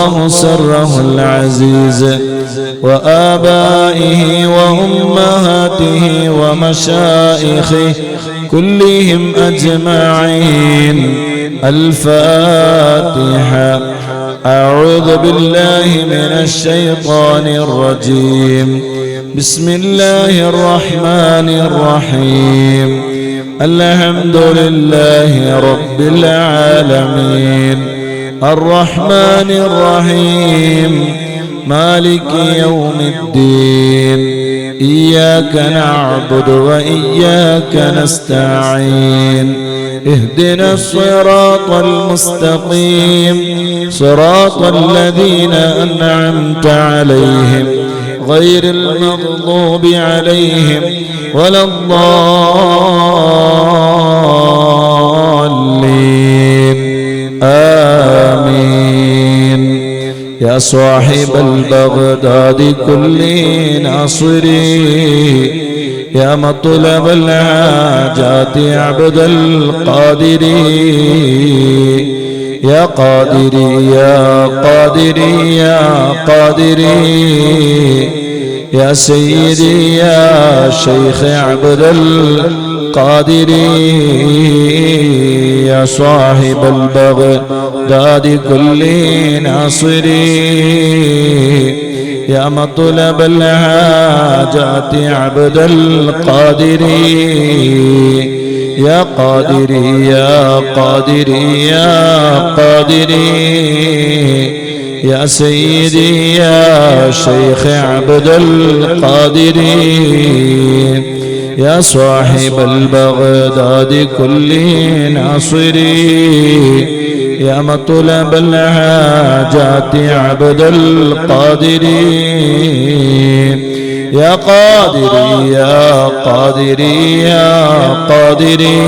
الله سره العزيز وآبائه وأمهاته ومشائخه كلهم أجمعين. الفاتحة. أعوذ بالله من الشيطان الرجيم. بسم الله الرحمن الرحيم. الحمد لله رب العالمين الرحمن الرحيم مالك يوم الدين. إياك نعبد وإياك نستعين. اهدنا الصراط المستقيم صراط الذين أنعمت عليهم غير المغضوب عليهم ولا الضالين. آمين. يا صاحب البغداد كل ناصري يا مطلب الحاجات عبد القادري يا قادري يا قادري يا قادري يا سيدي يا شيخ عبد القادري يا صاحب البغداد كل ناصري يا مطلب الحاجات عبد القادري يا قادري يا قادري يا قادري يا سيدي يا شيخ عبد القادري يا صاحب البغداد كل ناصري يا مطلب الحاجات عبد القادري يا قادري يا قادري يا قادري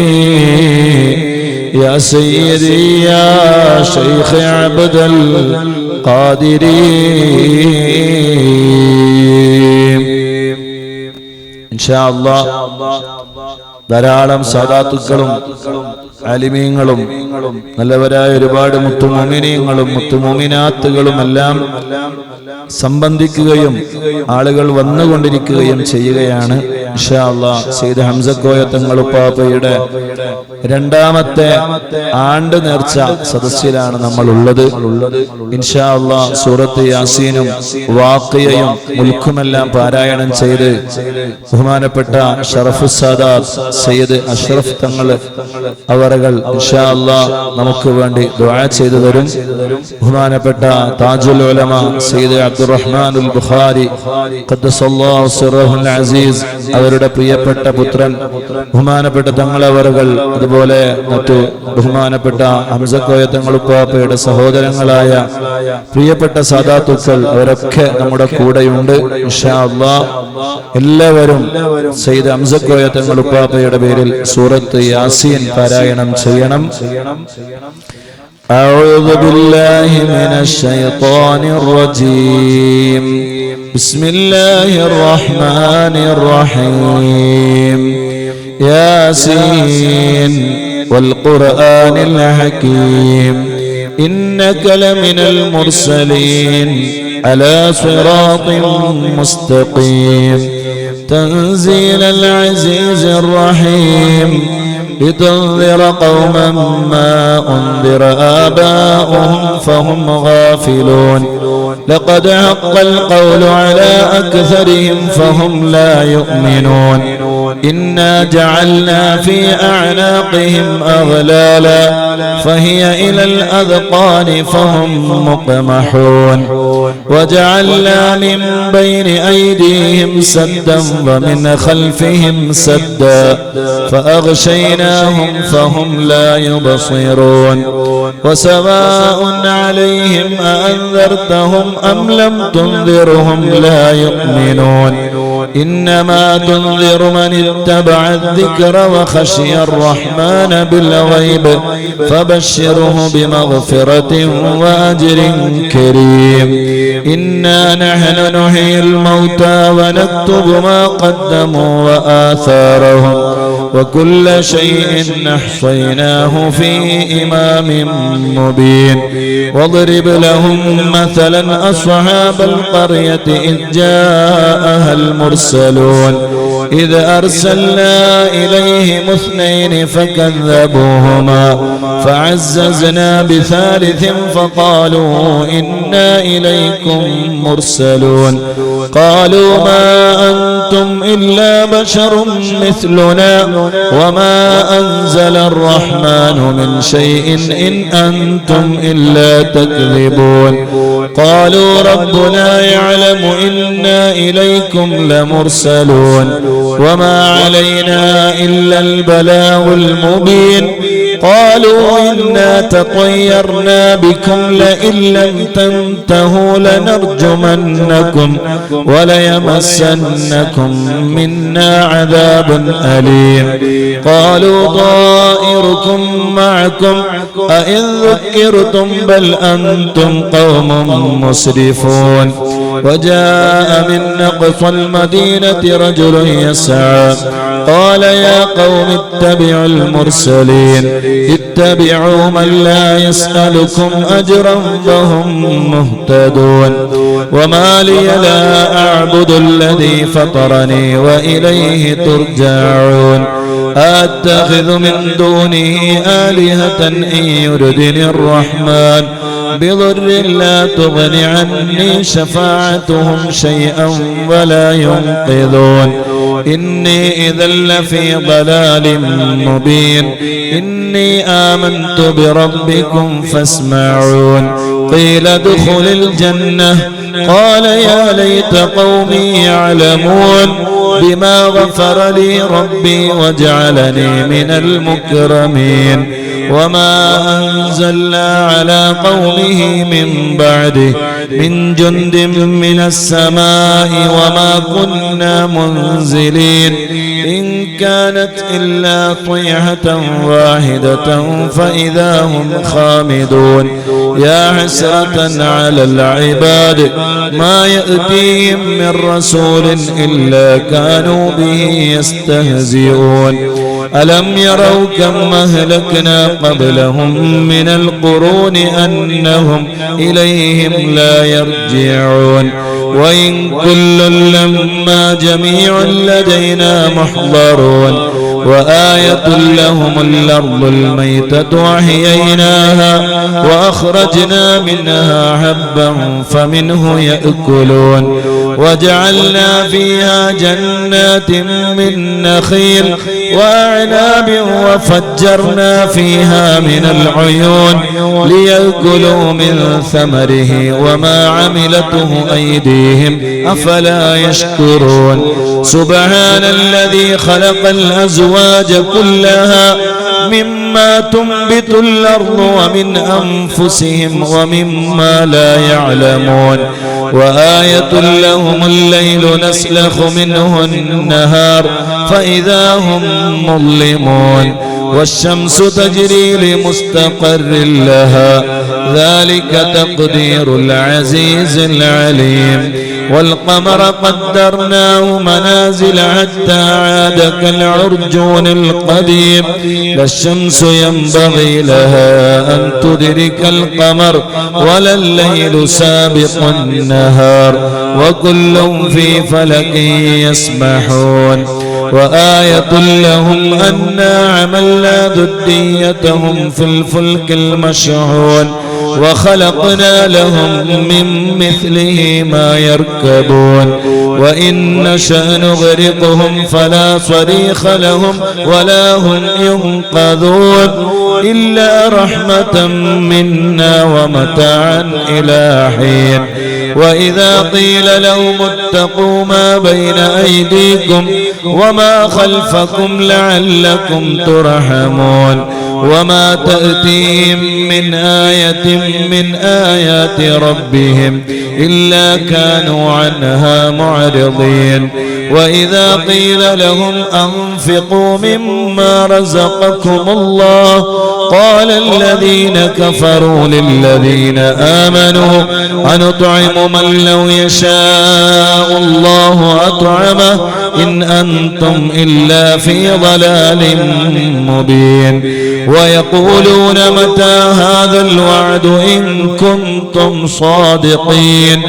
يا سيدي يا شيخ عبد القادري. إن شاء الله ധാരാളം സാദാത്തുക്കളും ആലിമീങ്ങളും നല്ലവരായ ഒരുപാട് മുത്തുമോമിനീങ്ങളും മുത്തുമോമിനാത്തുകളും എല്ലാം സംബന്ധിക്കുകയും ആളുകൾ വന്നുകൊണ്ടിരിക്കുകയും ചെയ്യുകയാണ്. ഇൻഷാ അല്ലാഹ് സയ്യിദ് ഹംസക്കോയ തങ്ങളുപ്പാപ്പയുടെ രണ്ടാമത്തെ ആണ്ട് നേർച്ച സദസ്സിലാണ് നമ്മൾ ഉള്ളത്. ഇൻഷാ അല്ലാഹ് സൂറത്ത് യാസീനും വാഖിയയും മുൽക്കുമെല്ലാം പാരായണം ചെയ്ത് ബഹുമാനപ്പെട്ട ഷറഫുസ് സാദാത്ത് സയ്യിദ് അഷ്റഫ് തങ്ങൾ അവറുകൾ ഇൻഷാ അല്ലാഹ് നമുക്ക് വേണ്ടി ദുആ ചെയ്തു തരും. ബഹുമാനപ്പെട്ട താജുൽ ഉലമ സയ്യിദ് അബ്ദുറഹ്മാനുൽ ബുഖാരി ഖദ്ദസല്ലാഹു സിറഹുൽ അസീസ് അവരുടെ പ്രിയപ്പെട്ട പുത്രൻ ബഹുമാനപ്പെട്ട തങ്ങളവറുകൾ, അതുപോലെ മറ്റു ബഹുമാനപ്പെട്ട ഹംസക്കോയ തങ്ങളുപ്പാപ്പയുടെ സഹോദരങ്ങളായ പ്രിയപ്പെട്ട സാദാത്തുക്കൾ അവരൊക്കെ നമ്മുടെ കൂടെയുണ്ട്. ഇൻഷാ അല്ലാഹ് എല്ലാവരും സയ്യിദ് ഹംസക്കോയ തങ്ങളുപ്പാപ്പയുടെ പേരിൽ സൂറത്ത് യാസീൻ പാരായണം ചെയ്യണം. أعوذ بالله من الشيطان الرجيم. بسم الله الرحمن الرحيم. ياسين والقرآن الحكيم إنك لمن المرسلين على صراط مستقيم تنزيل العزيز الرحيم لتنذر قوما ما أنذر آباؤهم فهم غافلون لقد حق القول على أكثرهم فهم لا يؤمنون إنا جعلنا في أعناقهم أغلالا فهي إلى الأذقان فهم مقمحون وجعلنا من بين أيديهم سدا ومن خلفهم سدا فأغشيناهم فهم لا يبصرون وسواء عليهم أأنذرتهم أم لم تنذرهم لا يؤمنون إنما تنذر من اتبع الذكر وخشي الرحمن بالغيب فبشره بمغفرة وأجر كريم إنا نحن نحيي الموتى ونكتب ما قدموا وآثارهم وكل شيء أحصيناه في إمام مبين واضرب لهم مثلا أصحاب القرية إذ جاءها المرسلون إذ أرسلنا إليهم 2 فكذبوهما فعززنا بثالث فقالوا إنا إليكم مرسلون قالوا ما أنتم إلا بشر مثلنا وما أنزل الرحمن من شيء إن أنتم إلا تكذبون قالوا ربنا يعلم إنا إليكم لمرسلون وما علينا إلا البلاغ المبين قالوا إنا تطيرنا بكم لئن لم تنتهوا لنرجمنكم وليمسنكم منا عذاب أليم قالوا طائركم معكم أئن ذكرتم بل أنتم قوم مسرفون وجاء من أقصى المدينة رجل يسعى قال يا قوم اتبعوا المرسلين اتبعوا من لا يسألكم أجرا فهم مهتدون وما لي لا أعبد الذي فطرني وإليه ترجعون أتخذ من دونه آلهة إن يردني الرحمن بضر لا تغن عني شفاعتهم شيئا ولا ينقذون إني إذا لفي ضلال مبين إني آمنت بربكم فاسمعون قيل ادخل الجنة قال يا ليت قومي يعلمون بما غفر لي ربي وجعلني من المكرمين وما أنزلنا على قومه من بعده من جند من السماء وما كنا منزلين إن كانت إلا صيحة واحدة فإذا هم خامدون يا حسرة على العباد ما يأتيهم من رسول إلا كانوا به يستهزئون ألم يروا كم أهلكنا قبلهم من القرون أنهم إليهم لا يرجعون وإن كل لما جميع لدينا محضرون وآية لهم الأرض الميتة أحييناها وأخرجنا منها حبا فمنه يأكلون وجعلنا فيها جنات من نخيل وأعناب وفجرنا فيها من العيون ليأكلوا من ثمره وما عملته أيديهم أفلا يشكرون سبحان الذي خلق الأزواج كلها مما تنبت الأرض ومن أنفسهم ومما لا يعلمون وآية لهم الليل نسلخ منه النهار فإذا هم مظلمون والشمس تجري لمستقر لها ذلك تقدير العزيز العليم والقمر قدرناه منازل حتى عاد كالعرجون القديم لا الشمس ينبغي لها أن تدرك القمر ولا الليل سابق النهار وكل في فلك يسبحون وآية لهم أنا عملنا ذريتهم في الفلك المشحون وخلقنا لهم من مثله ما يركبون وإن نشأ نغرقهم فلا صريخ لهم ولا هم ينقذون إلا رحمة منا ومتاعا إلى حين وإذا قيل لهم اتقوا ما بين أيديكم وما خلفكم لعلكم ترحمون وما تأتيهم من آية من آيات ربهم إلا كانوا عنها معرضين وإذا قيل لهم أنفقوا مما رزقكم الله قال الذين كفروا للذين آمنوا أنطعم من لو يشاء الله أطعمه إن أنتم إلا في ضلال مبين ويقولون متى هذا الوعد إن كنتم صادقين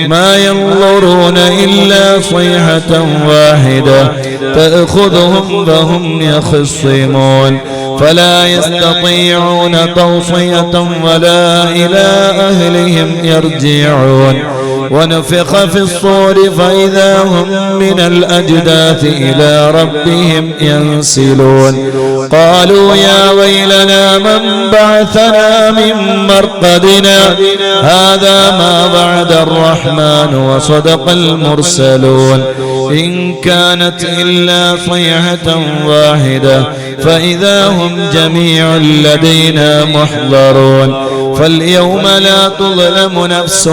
ما ينظرون إلا صيحة واحدة تأخذهم فهم يخصمون فلا يستطيعون توصية ولا إلى أهلهم يرجعون ونفخ في الصور فإذا هم من الأجداث إلى ربهم ينسلون قالوا يا ويلنا من بعثنا من مرقدنا هذا ما وعد الرحمن وصدق المرسلون إن كانت إلا صيحة واحدة فإذا هم جميع لدينا محضرون فاليوم لا تظلم نفس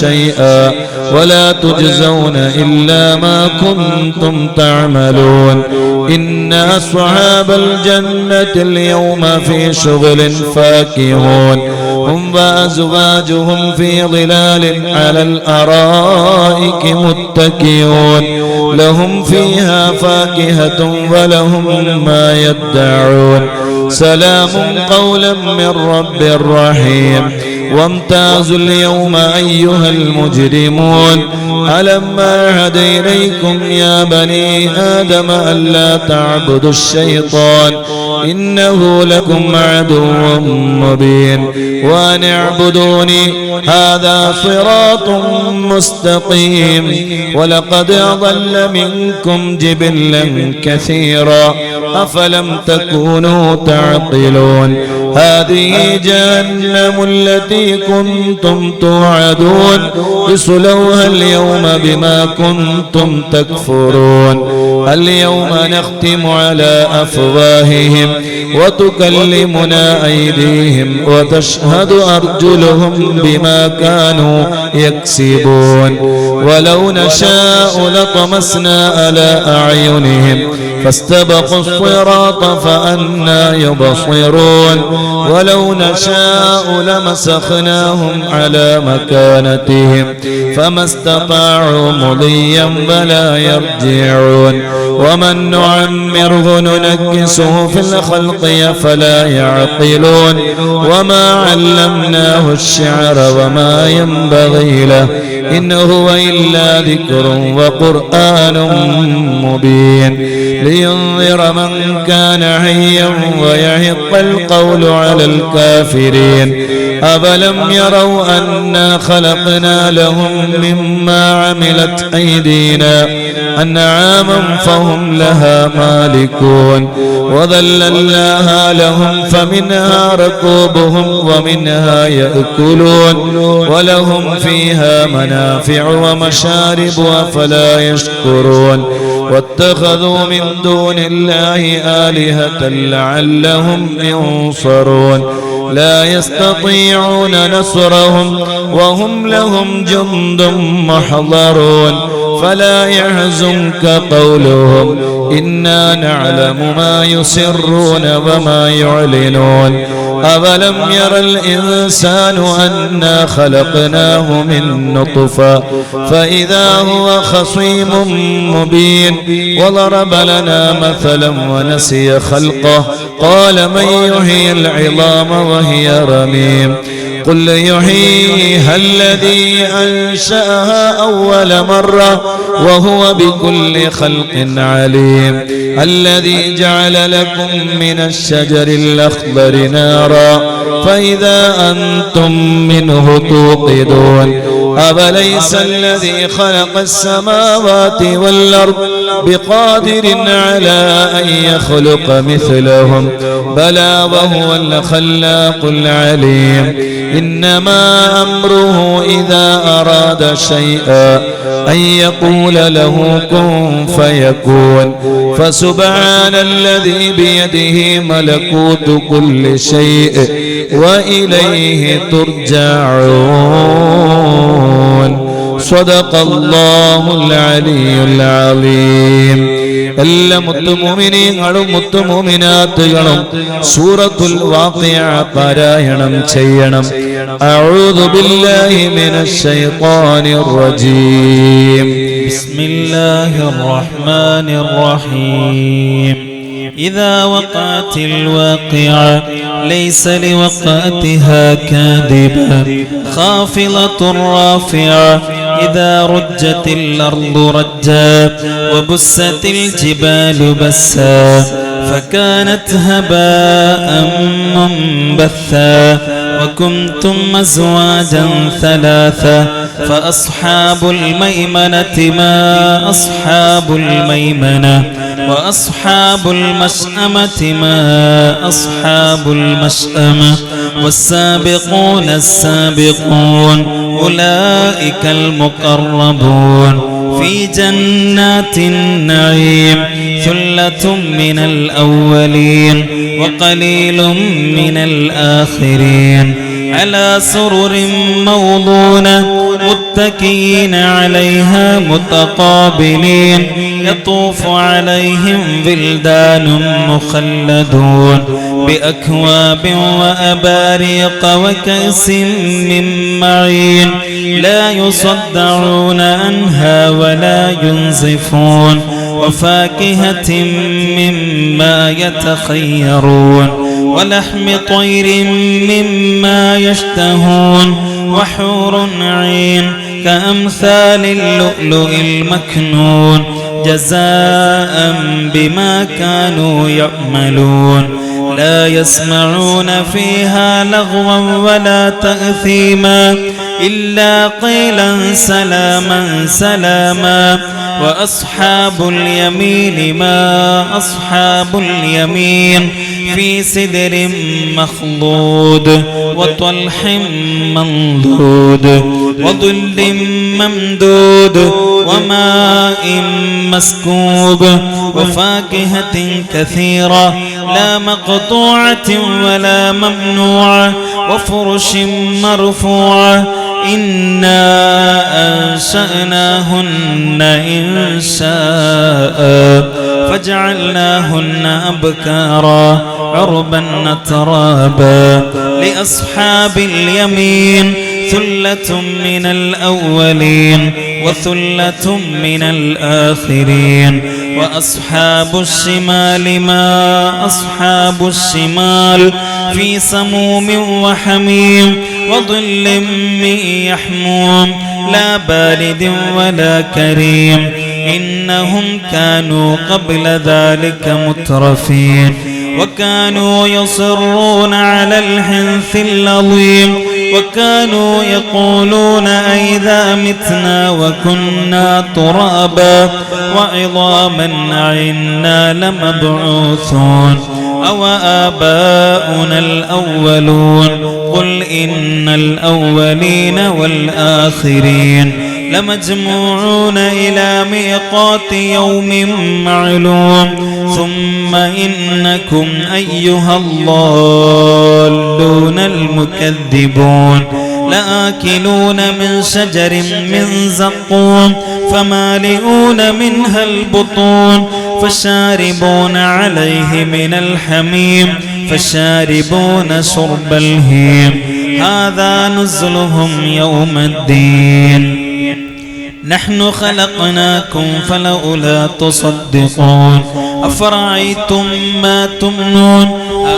شيئا ولا تجزون إلا ما كنتم تعملون إن أصحاب الجنة اليوم في شغل فاكهون هم وأزواجهم في ظلال على الأرائك متكئون لهم فيها فاكهة ولهم ما يدعون سلام قولا من رب رحيم وامتازوا اليوم أيها المجرمون ألم أعهد إليكم يا بني آدم ألا تعبدوا الشيطان إنه لكم عدو مبين وأن اعبدوني هذا صراط مستقيم ولقد أضل منكم جبلا كثيرا أفلم تكونوا تعقلون هذه جهنم التي كنتم توعدون اصلوها اليوم بما كنتم تكفرون اليوم نختم على أفواههم وتكلمنا أيديهم وتشهد أرجلهم بما كانوا يكسبون ولو نشاء لطمسنا على أعينهم فاستبقوا الصراط فأنى يبصرون ولو نشاء لمسخناهم على مكانتهم فما استطاعوا مضيا ولا يرجعون ومن نعمره ننكسه في الخلق أفلا يعقلون وما علمناه الشعر وما ينبغي له إن هو إلا ذكر وقرآن مبين لينذر من كان حيا ويحق القول على الكافرين أفلم يروا أنا خلقنا لهم مما عملت أيدينا أنعاما فهم لها مالكون وذللناها لهم فمنها ركوبهم ومنها يأكلون ولهم فيها منافع ومشارب أفلا يشكرون واتخذوا من دون الله آلهة لعلهم ينصرون لا يستطيعون نصرهم وهم لهم جند محضرون فلا يحزنك قولهم إنا نعلم ما يسرون وما يعلنون أولم ير الإنسان أنا خلقناه من نطفة فإذا هو خصيم مبين وضرب لنا مثلا ونسي خلقه قال من يحيي العظام وهي رميم قل يحييها الذي أنشأها أول مرة وهو بكل خلق عليم الذي جعل لكم من الشجر الأخضر نارا فإذا أنتم منه توقدون أوليس الذي خلق السماوات والأرض بقادر على أن يخلق مثلهم بلى وهو الخلاق العليم إنما أمره إذا أراد شيئا أن يقول له كن فيكون فسبحان الذي بيده ملكوت كل شيء وإليه ترجعون صدق الله العلي العظيم. എല്ലാ മുത്തുമുഅ്മിനീങ്ങളും മുത്തുമുഅ്മിനാത്തുകളും സൂറത്തുൽ വാഖിഅ പാരായണം ചെയ്യണം. അഊദു ബില്ലാഹി മിനശ് ശൈത്വാനിർ റജീം. ബിസ്മില്ലാഹിർ റഹ്മാനിർ റഹീം. إذا وقعت الواقعة ليس لوقعتها كاذبة خافضة رافعة إذا رجت الأرض رجا وبست الجبال بسا فكانت هباء منبثا وكنتم أزواجا ثلاثا فأصحاب الميمنة ما أصحاب الميمنة وأصحاب المشأمة ما أصحاب المشأمة والسابقون السابقون أولئك المقربون في جنات النعيم ثلة من الأولين وقليل من الآخرين على سرر موضونة متكئين عليها متقابلين يطوف عليهم ولدان مخلدون بأكواب وأباريق وكأس من معين لا يصدعون عنها ولا ينزفون وفاكهة مما يتخيرون ولحم طير مما يشتهون وحور عين كأمثال اللؤلؤ المكنون جزاء بما كانوا يعملون لا يسمعون فيها لغوا ولا تأثيما إلا قيلا سلاما سلاما وأصحاب اليمين ما أصحاب اليمين في سدر مخضود وطلح منضود وظل ممدود وماء مسكوب وفاكهة كثيرة لا مقطوعة ولا ممنوعة وفرش مرفوعة إنا أنشأناهن إنشاء فجعلناهن أبكارا عربا أترابا لأصحاب اليمين ثلة من الأولين وثلة من الآخرين وأصحاب الشمال ما أصحاب الشمال في سموم وحميم وظل من يحموم لا بارد ولا كريم إنهم كانوا قبل ذلك مترفين وكانوا يصرون على الحنث العظيم وكانوا يقولون أئذا متنا وكنا ترابا وعظاما أئنا لمبعوثون أو آباؤنا الأولون قل إن الأولين والآخرين لمجموعون إلى ميقات يوم معلوم ثم إنكم أيها الضالون المكذبون لآكلون من شجر من زقوم فمالئون منها البطون فشاربون عليه من الحميم فشاربون شرب الهيم هذا نزلهم يوم الدين نحن خلقناكم فلولا تصدقون أفرأيتم ما تمنون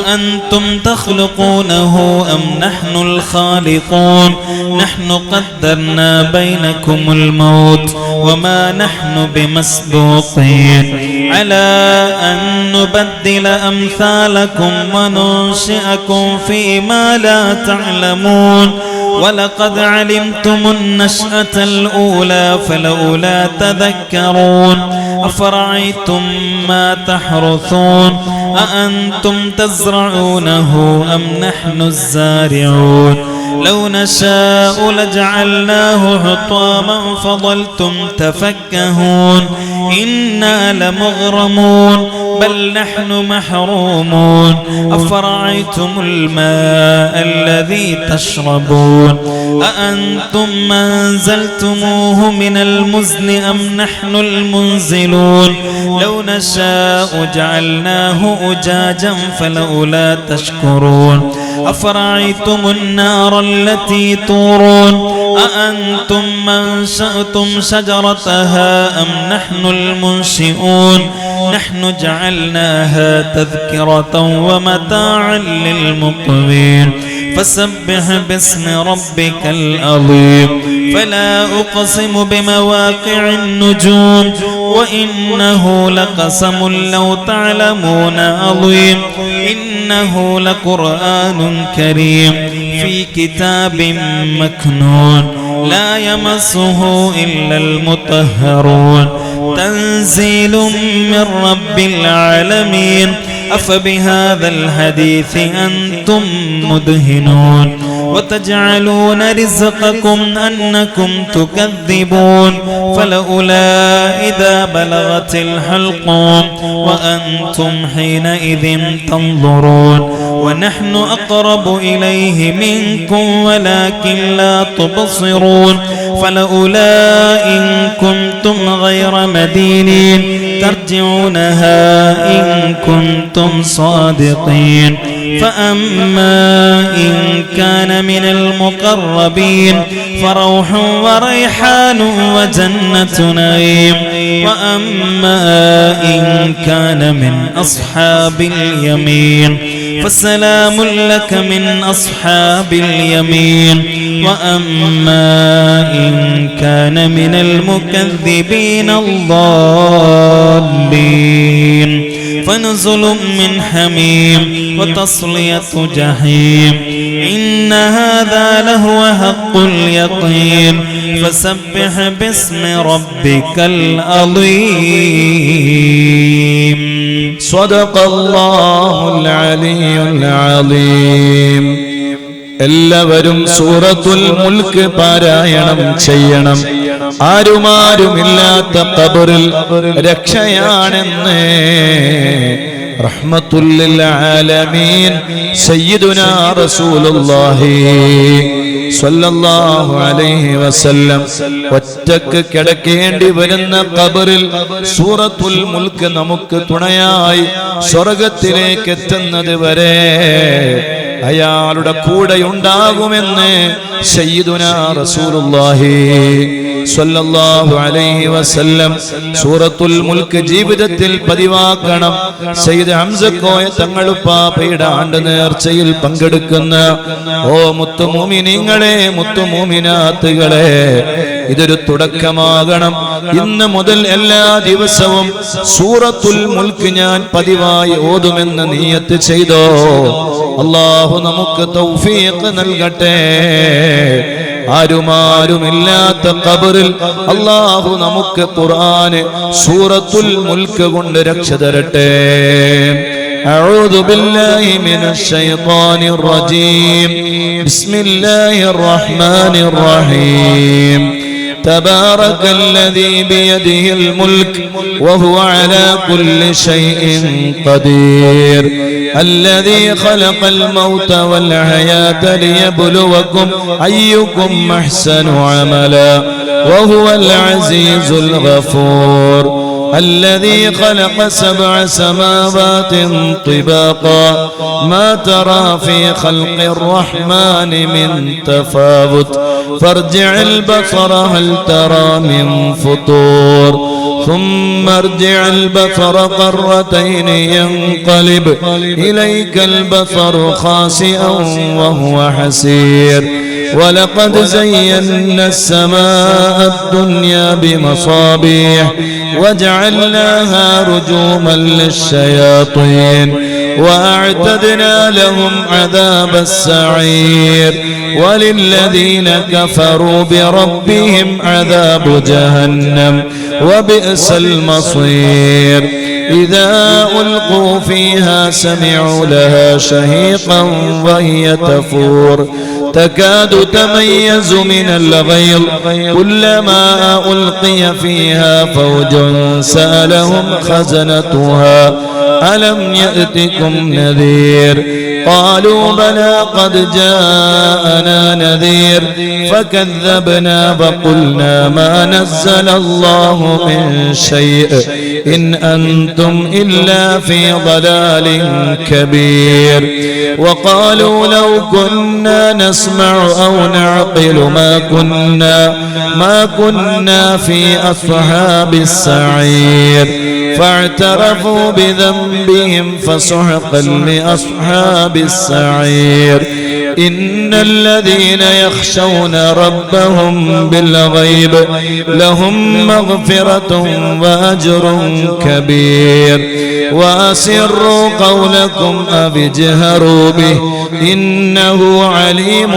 أأنتم تخلقونه أم نحن الخالقون نحن قدرنا بينكم الموت وما نحن بمسبوقين على أن نبدل أمثالكم وننشئكم فيما لا تعلمون ولقد علمتم النشأة الأولى فلولا تذكرون أفرأيتم ما تحرثون أأنتم تزرعونه أم نحن الزارعون لو نشاء لجعلناه حطاما فظلتم تفكهون إنا لمغرمون بل نحن محرومون أفرأيتم الماء الذي تشربون أأنتم منزلتموه من المزن أم نحن المنزلون لو نشاء جعلناه أجاجا فلولا تشكرون أفرأيتم النار التي تورون أأنتم منشأتم شجرتها أم نحن المنشئون نحن جعلناها تذكرة ومتاعا للمقوين فسبح باسم ربك العظيم فلا أقسم بمواقع النجوم وإنه لقسم لو تعلمون عظيم إنه لقرآن كريم في كتاب مكنون لا يمسه إلا المطهرون تنزيل من رب العالمين أفبهذا الحديث أنتم مدهنون وتجعلون رزقكم أنكم تكذبون فلولا إذا بلغت الحلقوم وأنتم حينئذ تنظرون ونحن أقرب إليه منكم ولكن لا تبصرون فلولا إن كنتم غير مدينين ترجعونها إن كنتم صادقين فأما إن كان من المقربين فروح وريحان وجنة نعيم وأما إن كان من أصحاب اليمين فسلام لك من أصحاب اليمين وأما إن كان من المكذبين الضالين فنزل من حميم وتصلية جحيم إن هذا لهو حق اليقين فسبح باسم ربك العظيم صدق الله العلي العظيم എല്ലാവരും സൂറത്തുൽ മുൽക്ക് പാരായണം ചെയ്യണം ആരുമാരുമില്ലാത്ത ഖബറിൽ രക്ഷയാണെന്ന് റഹ്മത്തുൽ ലിൽ ആലമീൻ സയ്യിദുനാ റസൂലുള്ളാഹി സ്വല്ലല്ലാഹു അലൈഹി വസല്ലം ഒറ്റക്ക് കിടക്കേണ്ടി വരുന്ന ഖബറിൽ സൂറത്തുൽ മുൽക്ക് നമുക്ക് തുണയായി സ്വർഗ്ഗത്തിലേക്ക് എത്തുന്നത് വരെ അയാളുടെ കൂടെ ഉണ്ടാകുമെന്ന് സയ്യിദുനാ റസൂലുള്ളാഹി സ്വല്ലല്ലാഹു അലൈഹി വസല്ലം സൂറത്തുൽ മുൽക്ക് ജീവിതത്തിൽ പതിവാക്കണം. സയ്യിദ് ഹംസക്കോയ തങ്ങളുപ്പാപ്പയുടെ ആണ്ട് നേർച്ചയിൽ പങ്കെടുക്കുന്ന ഓ മുത്തുമൂമിനീങ്ങളെ, മുത്തുമൂമിനാത്തുകളെ, ഇതൊരു തുടക്കമാകണം. ഇന്ന് മുതൽ എല്ലാ ദിവസവും സൂറത്തുൽ മുൽക്ക് ഞാൻ പതിവായി ഓതുമെന്ന് നിയ്യത്ത് ചെയ്തോ. അല്ലാഹു നമുക്ക് തൗഫീഖ് നൽകട്ടെ. ആരുമാരുമില്ലാത്ത ഖബറിൽ അല്ലാഹു നമുക്ക് ഖുർആന് സൂറത്തുൽ മുൽക്ക് കൊണ്ട് രക്ഷ തരട്ടെ. أعوذ بالله من الشيطان الرجيم. بسم الله الرحمن الرحيم. تبارك الذي بيده الملك وهو على كل شيء قدير. الذي خلق الموت والحياة ليبلوكم أيكم أحسن عملا وهو العزيز الغفور. الذي خلق 7 سماوات طباقا ما ترى في خلق الرحمن من تفاوت فارجع البصر هل ترى من فطور ثم ارجع البصر قرتين ينقلب إليك البصر خاسئا وهو حسير. ولقد زينا السماء الدنيا بمصابيح وجعلناها رجوما للشياطين وأعتدنا لهم عذاب السعير وللذين كفروا بربهم عذاب جهنم وبئس المصير إذا ألقوا فيها سمعوا لها شهيقا وهي تفور تكاد تميز من الغيظ كلما ألقي فيها فوج سألهم خزنتها ألم يأتكم نذير قالوا بلى قد جاءنا نذير فكذبنا فقلنا ما نزل الله من شيء إن أنتم إلا في ضلال كبير وقالوا لو كنا نسمع أو نعقل ما كنا في أصحاب السعير فاعترفوا بذنبهم فسحقا لأصحاب السعير إن الذين يخشون ربهم بالغيب لهم مغفرة وأجر كبير وأسروا قولكم أو اجهروا به إنه عليم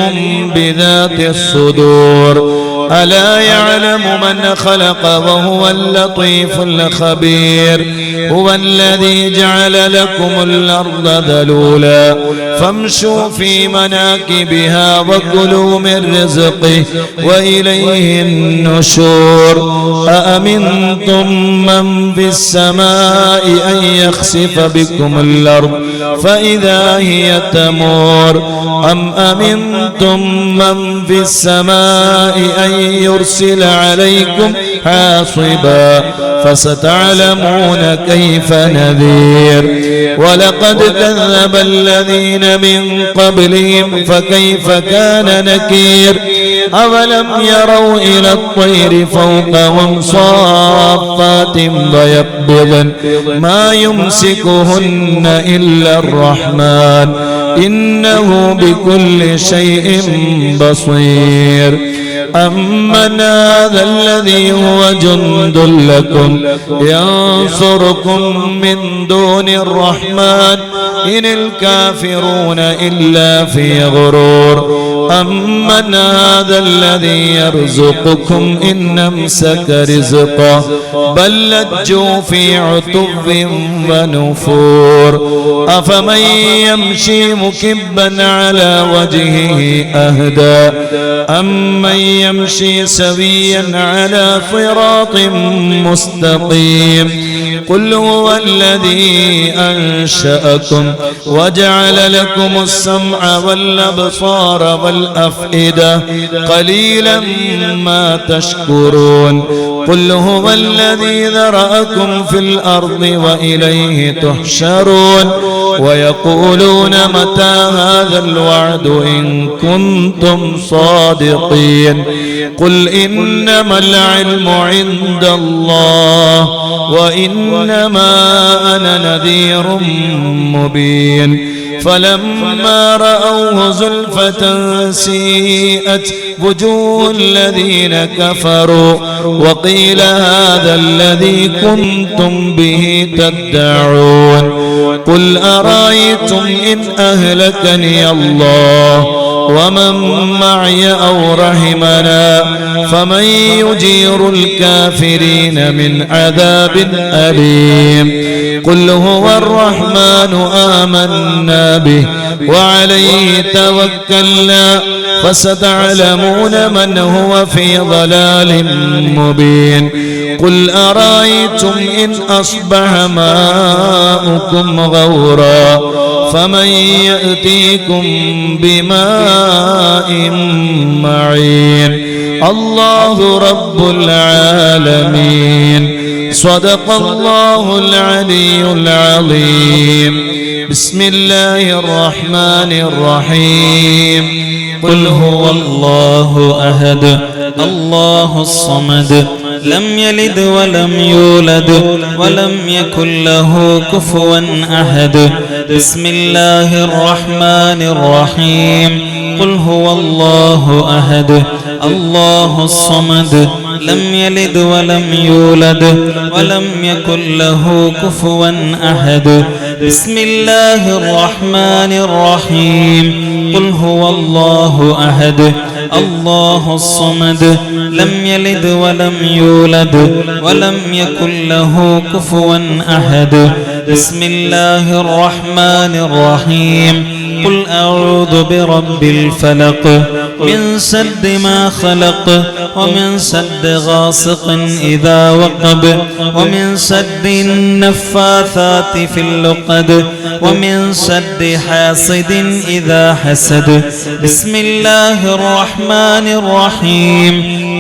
بذات الصدور ألا يعلم من خلق وهو اللطيف الخبير هو الذي جعل لكم الأرض ذلولا فامشوا في مناكبها وكلوا من رزقه وإليه النشور أأمنتم من في السماء أن يخسف بكم الأرض فإذا هي تمور أم أمنتم من في السماء أن يرسل عليكم حاصبا فستعلمون كيف نذير ولقد كذب الذين من قبلهم فكيف كان نكير أولم يروا إلى الطير فوقهم صافات ويقبضن ما يمسكهن إلا الرحمن إنه بكل شيء بصير أمن هذا الذي هو جند لكم ينصركم من دون الرحمن إن الكافرون إلا في غرور أمن هذا الذي يرزقكم إن أمسك رزقه بل لجوا في عتو ونفور أفمن يمشي مكبا على وجهه أهدى أمن يمشي سويا على صراط مستقيم قل هو الذي أنشأكم وجعل لكم السمع والأبصار والأفئدة قليلا ما تشكرون قل هو الذي ذرأكم في الأرض وإليه تحشرون ويقولون متى هذا الوعد إن كنتم صادقين قل إنما العلم عند الله وإنما أنا نذير مبين فلما رأوه زلفة سيئت وجوه الذين كفروا وقيل هذا الذي كنتم به تدعون قل أرأيتم إن أهلكني الله ومن معي أو رحمنا فمن يجير الكافرين من عذاب أليم قل هو الرحمن آمنا به وعليه توكلنا فستعلمون من هو في ضلال مبين قل أرأيتم إن أصبح ماؤكم غورا فمن يأتيكم بماء معين الله رب العالمين صدق الله العلي العظيم بسم الله الرحمن الرحيم قل هو الله أحد الله الصمد لم يلد ولم يولد ولم يكن له كفوا أحد بسم الله الرحمن الرحيم قل هو الله أحد الله الصمد لم يلد ولم يولد ولم يكن له كفوا أحد بسم الله الرحمن الرحيم قل هو الله أحد الله الصمد لم يلد ولم يولد ولم يكن له كفوا أحد بسم الله الرحمن الرحيم قل أعوذ برب الفلق من شر ما خلق ومن شر غاسق إذا وقب ومن شر النفاثات في اللقد ومن شر حاسد إذا حسد بسم الله الرحمن الرحيم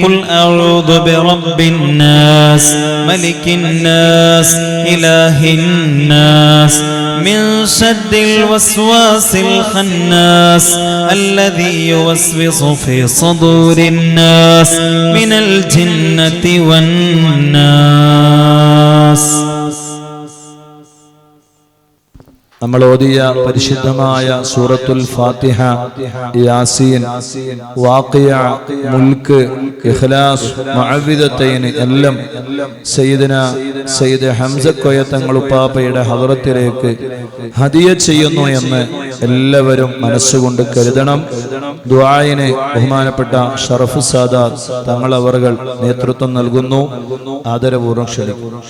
قل أعوذ برب الناس ملك الناس إله الناس من شر الوسواس الخناس الذي يوسوس في صدور الناس من الجنة والناس. നമ്മൾ ഓതിയ പരിശുദ്ധമായ സൂറത്തുൽ ഫാത്തിഹ, യാസീൻ, വാഖിയ, മുൽക്ക്, ഇഖ്ലാസ്, മുഅവ്വിദത്തൈൻ എല്ലാം സയ്യിദ് ഹംസ കോയ തങ്ങൾ ഉപ്പാപ്പയുടെ ഹദ്റത്തിലേക്ക് ഹദിയ ചെയ്യുന്നു എന്ന് എല്ലാവരും മനസ്സുകൊണ്ട് കരുതണം. ദുആയിന് ബഹുമാനപ്പെട്ട ഷറഫ് സാദാത്ത് തങ്ങൾ അവர்கள் നേതൃത്വം നൽകുന്നു. ആദരപൂർവ്വം ക്ഷണിക്കുന്നു.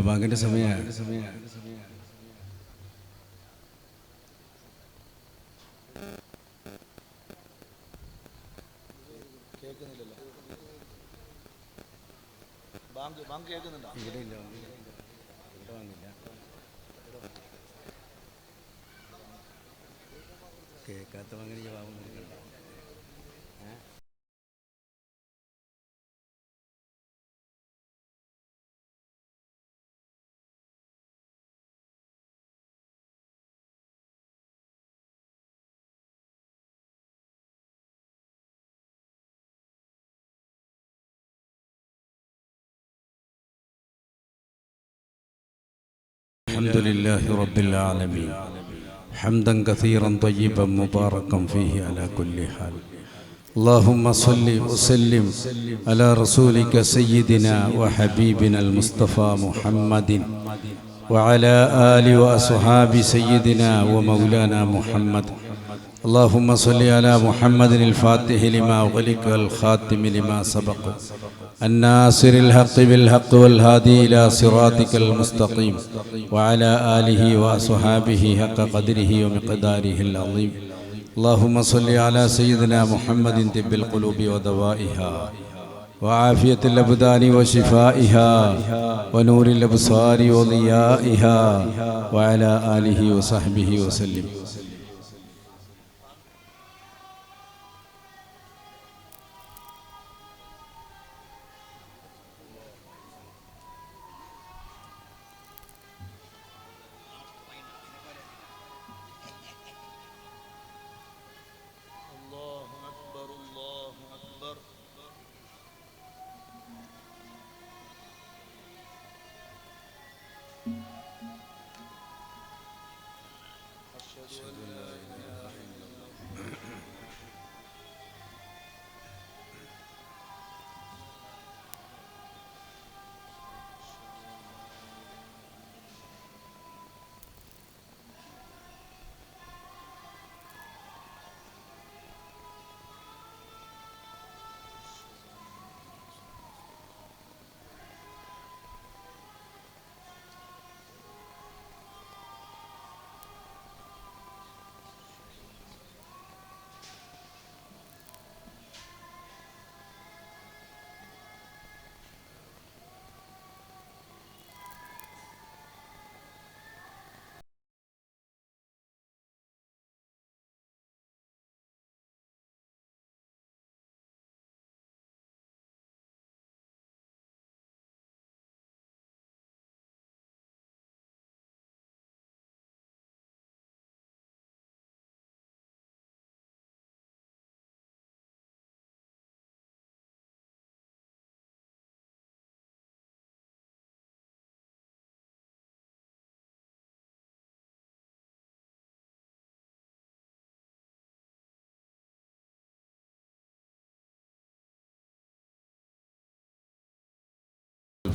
ബാങ്കിന്റെ സമയമാണ്. കേൾക്കാത്ത ബാങ്കിന് ജവാബ് കൊടുക്കണം. الحمد لله رب العالمين حمدا كثيرا طيبا مباركا فيه على كل حال. اللهم صل وسلم على رسولك سيدنا وحبيبنا المصطفى محمد وعلى آل وأصحاب سيدنا ومولانا محمد. اللهم صل على محمد الفاتح لما أغلق الخاتم لما سبق الناصر الحق بالحق والهادي إلى صراطك المستقيم وعلى آله وأصحابه حق قدره ومقداره العظيم. اللهم صل على سيدنا محمد طب القلوب ودوائها وعافية الأبدان وشفائها ونور الأبصار وضيائها وعلى آله وصحبه وسلم.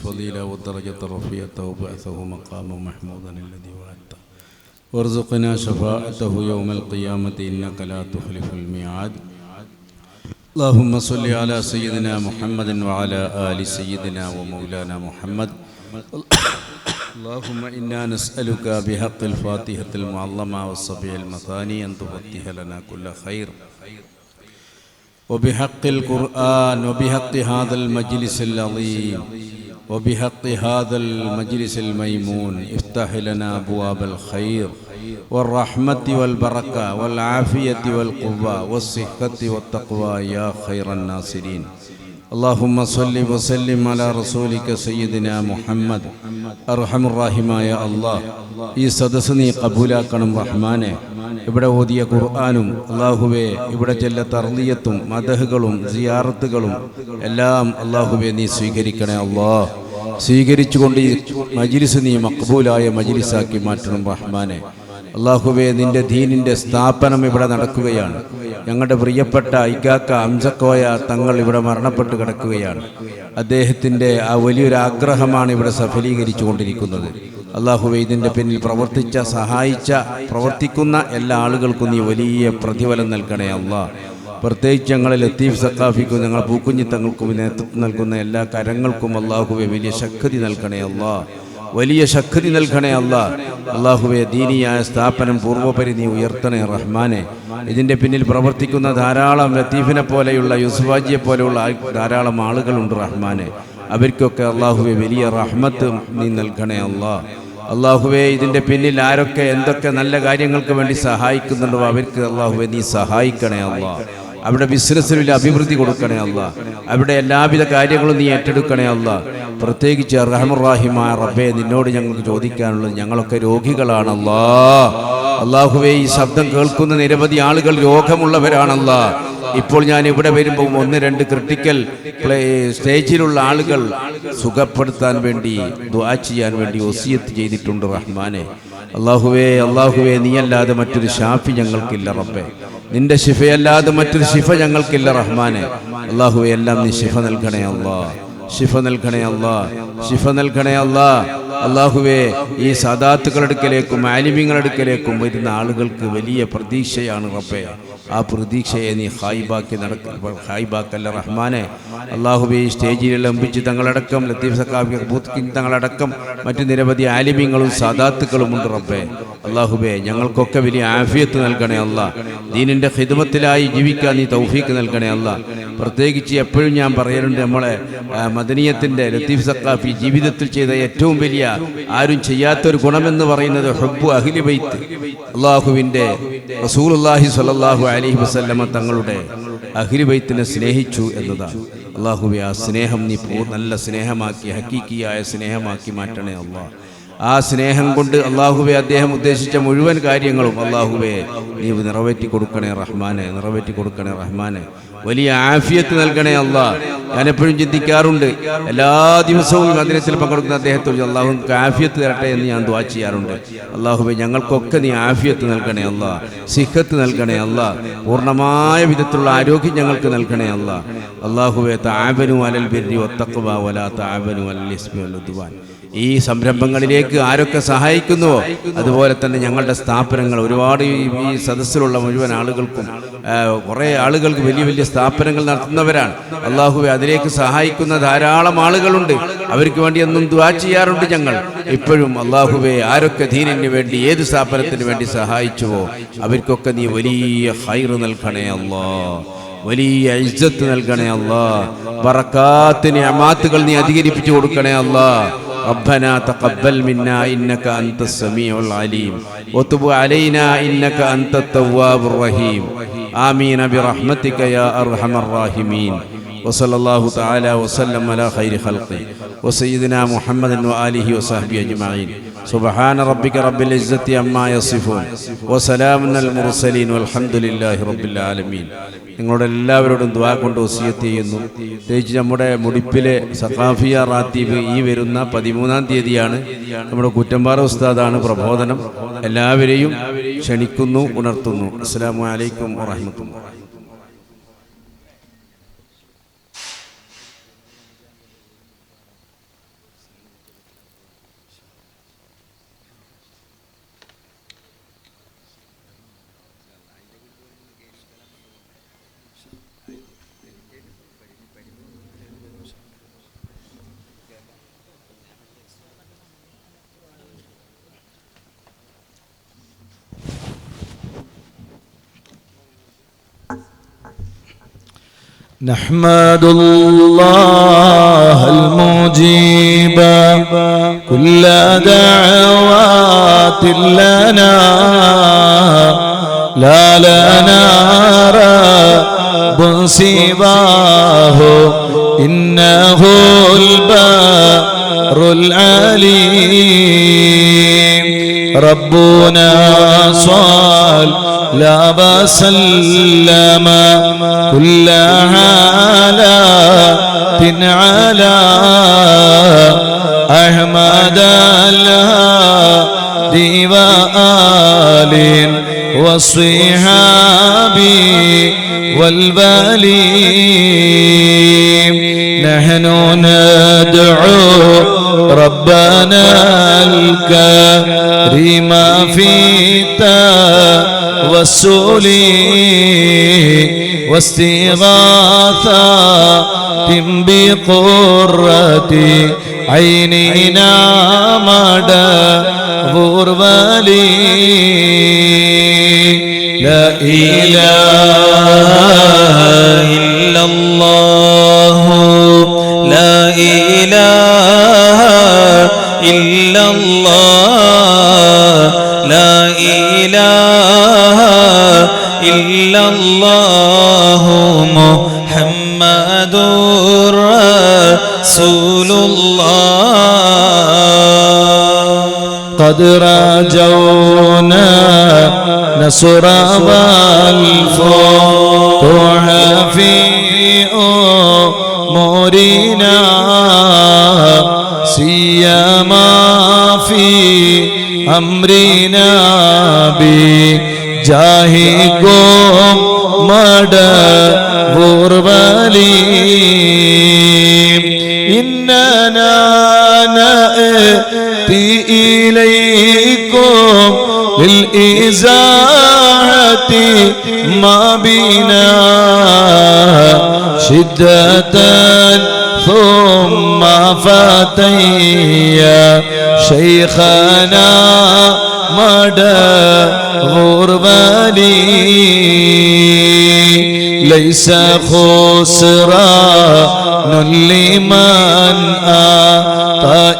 والفضيلة والدرجة الرفيعة وبعثه مقاما محمودا الذي وعدته وارزقنا شفاعته يوم القيامة إنك لا تخلف الميعاد. اللهم صل على سيدنا محمد وعلى آل سيدنا ومولانا محمد. اللهم إنا نسألك بحق الفاتحة المعظمة والسبع المثاني أن تفتح لنا كل خير، وبحق القرآن وبحق هذا المجلس العظيم وبحق هذا المجلس الميمون افتح لنا أبواب الخير والرحمة والبركة والعافية والقوة والصحة والتقوى يا خير الناصرين. اللهم صل وسلم على رسولك سيدنا محمد. അർഹമുറാഹിമായ അല്ലാഹ്, ഈ സദസ്സ് നീ കബൂലാക്കണം റഹ്മാനെ. ഇവിടെ ഓതിയ ഖുർആനും അല്ലാഹുവേ, ഇവിടെ ചെല്ല തർദിയത്തും മദഹുകളും സിയാറത്തുകളും എല്ലാം അല്ലാഹുവേ നീ സ്വീകരിക്കണേ അല്ലാഹ്. സ്വീകരിച്ചുകൊണ്ട് ഈ മജ്ലിസ് നീ മഖ്ബൂലായ മജ്ലിസാക്കി മാറ്റണം റഹ്മാനെ. അല്ലാഹുവേ, നിന്റെ ദീനിൻ്റെ സ്ഥാപനം ഇവിടെ നടക്കുകയാണ്. ഞങ്ങളുടെ പ്രിയപ്പെട്ട ഇക്കാക്ക അംസക്കോയ തങ്ങൾ ഇവിടെ മരണപ്പെട്ട് കിടക്കുകയാണ്. അദ്ദേഹത്തിൻ്റെ ആ വലിയൊരു ആഗ്രഹമാണ് ഇവിടെ സഫലീകരിച്ചു കൊണ്ടിരിക്കുന്നത്. അല്ലാഹുവേ, ഇതിൻ്റെ പിന്നിൽ പ്രവർത്തിച്ച, സഹായിച്ച, പ്രവർത്തിക്കുന്ന എല്ലാ ആളുകൾക്കും നീ വലിയ പ്രതിഫലം നൽകണേ അല്ലാഹ്. പ്രത്യേകിച്ച് ഞങ്ങളെ ലത്തീഫ് സഖാഫിക്കും ഞങ്ങൾ പൂക്കുഞ്ഞിത്തങ്ങൾക്കും നേതൃത്വം നൽകുന്ന എല്ലാ കരങ്ങൾക്കും അല്ലാഹുവേ വലിയ ശക്തി നൽകണേ അല്ലാഹ്. വലിയ ശക്തി നൽകണേ അല്ലാഹ്. അല്ലാഹുവേ, ദീനിയായ സ്ഥാപനം പൂർവ്വപരി നീ ഉയർത്തണേ റഹ്മാനെ. ഇതിൻ്റെ പിന്നിൽ പ്രവർത്തിക്കുന്ന ധാരാളം ലത്തീഫിനെ പോലെയുള്ള യൂസുഫാജിയെ പോലെയുള്ള ധാരാളം ആളുകളുണ്ട് റഹ്മാനെ. അവർക്കൊക്കെ അല്ലാഹുവേ വലിയ റഹ്മത്ത് നീ നൽകണേ അല്ലാഹ്. അല്ലാഹുവേ, ഇതിൻ്റെ പിന്നിൽ ആരൊക്കെ എന്തൊക്കെ നല്ല കാര്യങ്ങൾക്ക് വേണ്ടി സഹായിക്കുന്നുണ്ടോ അവർക്ക് അല്ലാഹുവേ നീ സഹായിക്കണേ അല്ലാഹ്. അവിടെ ബിസിനസ്സിൽ വലിയ അഭിവൃദ്ധി കൊടുക്കണേ അല്ലാഹ്. അവിടെ എല്ലാവിധ കാര്യങ്ങളും നീ ഏറ്റെടുക്കണേ അല്ലാഹ്. പ്രത്യേകിച്ച് റഹ്മാനുറഹീമായ റബ്ബേ, നിന്നോട് ഞങ്ങൾക്ക് ചോദിക്കാനുള്ളത്, ഞങ്ങളൊക്കെ രോഗികളാണ് അല്ലാഹ്. അല്ലാഹുവേ, ഈ ശബ്ദം കേൾക്കുന്ന നിരവധി ആളുകൾ രോഗമുള്ളവരാണല്ലാ. ഇപ്പോൾ ഞാൻ ഇവിടെ വരുമ്പോൾ 1-2 ക്രിട്ടിക്കൽ സ്റ്റേജിലുള്ള ആളുകൾ സുഖപ്പെടുത്താൻ വേണ്ടി ദുആ ചെയ്യാൻ വേണ്ടി വസിയത്ത് ചെയ്തിട്ടുണ്ട് റഹ്മാനെ. അല്ലാഹുവേ, നീയല്ലാതെ മറ്റൊരു ഷാഫി ഞങ്ങൾക്കില്ല റബ്ബേ. നിന്റെ ശിഫയല്ലാതെ മറ്റൊരു ശിഫ ഞങ്ങൾക്കില്ല റഹ്മാനെ. അല്ലാഹുവേ, എല്ലാം നീ ശിഫ നൽകണേ അല്ലാഹ്. ശിഫ നൽകണേ അല്ലാഹ്. ശിഫ നൽകണേ അല്ലാഹ്. അല്ലാഹുവേ, ഈ സാദാത്തുകളടുക്കലേക്കും ആലിമീങ്ങളടുക്കലേക്കും വരുന്ന ആളുകൾക്ക് വലിയ പ്രതീക്ഷയാണ് റബ്ബേ. ആ പ്രതീക്ഷയെ നീ ഹായിബാക്കല്ല റഹ്മാനെ. അല്ലാഹുവേ, ഈ സ്റ്റേജിൽ ലംബിച്ച് തങ്ങളടക്കം ലത്തീഫ് സഖാഫി തങ്ങളടക്കം മറ്റു നിരവധി ആലിമീങ്ങളും സാദാത്തുക്കളും ഉണ്ട് റബ്ബേ. അല്ലാഹുവേ, ഞങ്ങൾക്കൊക്കെ വലിയ ആഫിയത്ത് നൽകണേ അല്ലാഹ്. ദീനിൻ്റെ ഖിദ്മത്തിലായി ജീവിക്കാൻ നീ തൗഫീക്ക് നൽകണേ അല്ലാഹ്. പ്രത്യേകിച്ച് എപ്പോഴും ഞാൻ പറയാറുണ്ട്, നമ്മളെ മദനിയത്തിൻ്റെ ലത്തീഫ് സഖാഫി ജീവിതത്തിൽ ചെയ്ത ഏറ്റവും വലിയ, ആരും ചെയ്യാത്തൊരു ഗുണമെന്ന് പറയുന്നത് ഹുബ്ബു അഹ്ലി ബൈത്ത്. അല്ലാഹുവിൻ്റെ റസൂലുള്ളാഹി സ്വല്ലല്ലാഹു അലൈഹി വസല്ലമ തങ്ങളുടെ അഹ്ലി ബൈത്തിനെ സ്നേഹിച്ചു എന്നതാണ്. അല്ലാഹുവേ, ആ സ്നേഹം നീ നല്ല സ്നേഹമാക്കി, ഹക്കീക്കിയായ സ്നേഹമാക്കി മാറ്റണേ അല്ലാഹ്. ആ സ്നേഹം കൊണ്ട് അല്ലാഹുവേ, അദ്ദേഹം ഉദ്ദേശിച്ച മുഴുവൻ കാര്യങ്ങളും അല്ലാഹുവേ നീ നിറവേറ്റി കൊടുക്കണേ റഹ്മാനെ. നിറവേറ്റി കൊടുക്കണേ റഹ്മാനെ. വലിയ ആഫിയത്ത് നൽകണേ അല്ലാഹ്. ഞാൻ എപ്പോഴും ചിന്തിക്കാറുണ്ട്, എല്ലാ ദിവസവും മദ്രസയിൽ പങ്കെടുക്കുന്ന അദ്ദേഹത്തോട് അല്ലാഹുവിന് ആഫിയത്ത് തരട്ടെ എന്ന് ഞാൻ ദുആ ചെയ്യാറുണ്ട്. അല്ലാഹുവേ, ഞങ്ങൾക്കൊക്കെ നീ ആഫിയത്ത് നൽകണേ അല്ലാഹ്. സിഹത്ത് നൽകണേ അല്ലാഹ്. പൂർണ്ണമായ വിധത്തിലുള്ള ആരോഗ്യം ഞങ്ങൾക്ക് നൽകണേ അല്ലാഹ്. അല്ലാഹുവേ, തആബനു അലൽ ബിർരി വത്തഖ്വ വലാ തആബനു അലൽ ഇസ്മി വൽ ഉദ്വാൻ. ഈ സംരംഭങ്ങളിലേക്ക് ആരൊക്കെ സഹായിക്കുന്നുവോ അതുപോലെ തന്നെ ഞങ്ങളുടെ സ്ഥാപനങ്ങൾ ഒരുപാട് ഈ സദസ്സിലുള്ള മുഴുവൻ ആളുകൾക്കും കുറേ ആളുകൾക്ക് വലിയ വലിയ സ്ഥാപനങ്ങൾ നടത്തുന്നവരാണ്. അല്ലാഹുവേ, അതിലേക്ക് സഹായിക്കുന്ന ധാരാളം ആളുകളുണ്ട്. അവർക്ക് വേണ്ടി എന്നും ദുആ ചെയ്യാറുണ്ട് ഞങ്ങൾ ഇപ്പോഴും. അല്ലാഹുവേ, ആരൊക്കെ ദീനിന് വേണ്ടി ഏത് സ്ഥാപനത്തിന് വേണ്ടി സഹായിച്ചുവോ അവർക്കൊക്കെ നീ വലിയ ഖൈറ് നൽകണേ അല്ലാഹ്. വലിയ ഇസ്സത്ത് നൽകണേ അല്ലാഹ്. ബറകാത്ത് നിഅമാത്തുകൾ നീ അധികരിപ്പിച്ചു കൊടുക്കണേ അല്ലാഹ്. ربنا تقبل منا إنك أنت السميع العليم وتب علينا إنك أنت التواب الرحيم آمين برحمتك يا أرحم الراحمين وصلى الله تعالى وسلم على خير خلقه وسيدنا محمد وآله وصحبه أجمعين سبحان ربك رب العزة عما يصفون وسلام على المرسلين والحمد لله رب العالمين. നിങ്ങളോട് എല്ലാവരോടും ദുആ കൊണ്ട് വസിയത്ത് ചെയ്യുന്നു. പ്രത്യേകിച്ച് നമ്മുടെ മുടിപ്പിലെ സഖാഫിയ റാത്തീബ് ഈ വരുന്ന 13-ാം തീയതിയാണ്. നമ്മുടെ കുറ്റമ്പാറ ഉസ്താദാണ് പ്രബോധനം. എല്ലാവരെയും ക്ഷണിക്കുന്നു, ഉണർത്തുന്നു. അസ്സലാമു അലൈക്കും വറഹ്മത്തുള്ളാഹി. نحمد الله المجيب كل دعوات لنا لا لنا رب سواه إنه البر العليم ربنا صلى وسلم كل حالات على أحمد الهادي وآل والصحاب والبليم نحن ندعو ربنا الكريم في التوسل واستغاثة بقرة عيننا مدى غربلي لا إله إلا الله لا إله إلا الله لا إله إلا الله محمد رسول الله قد رجونا نصر والفتوح في أمورنا سيما في أمرنا بجاهكم مدبور بليم إننا نأتي إليكم للإزاحة ما بنا شدة ثم فتيا شيخنا مدى غربلي ليس خسران لمن أتى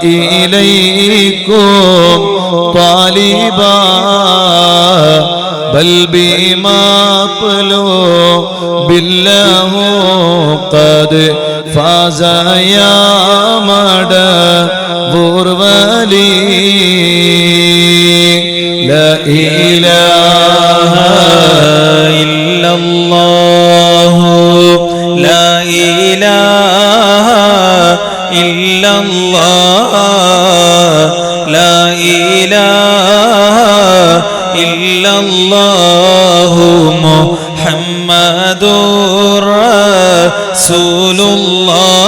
إليكم طالبا بل بمطلوب الله قد فاز يا مدى غربلي لا إله إلا الله لا إله إلا الله لا إله إلا الله محمد رسول الله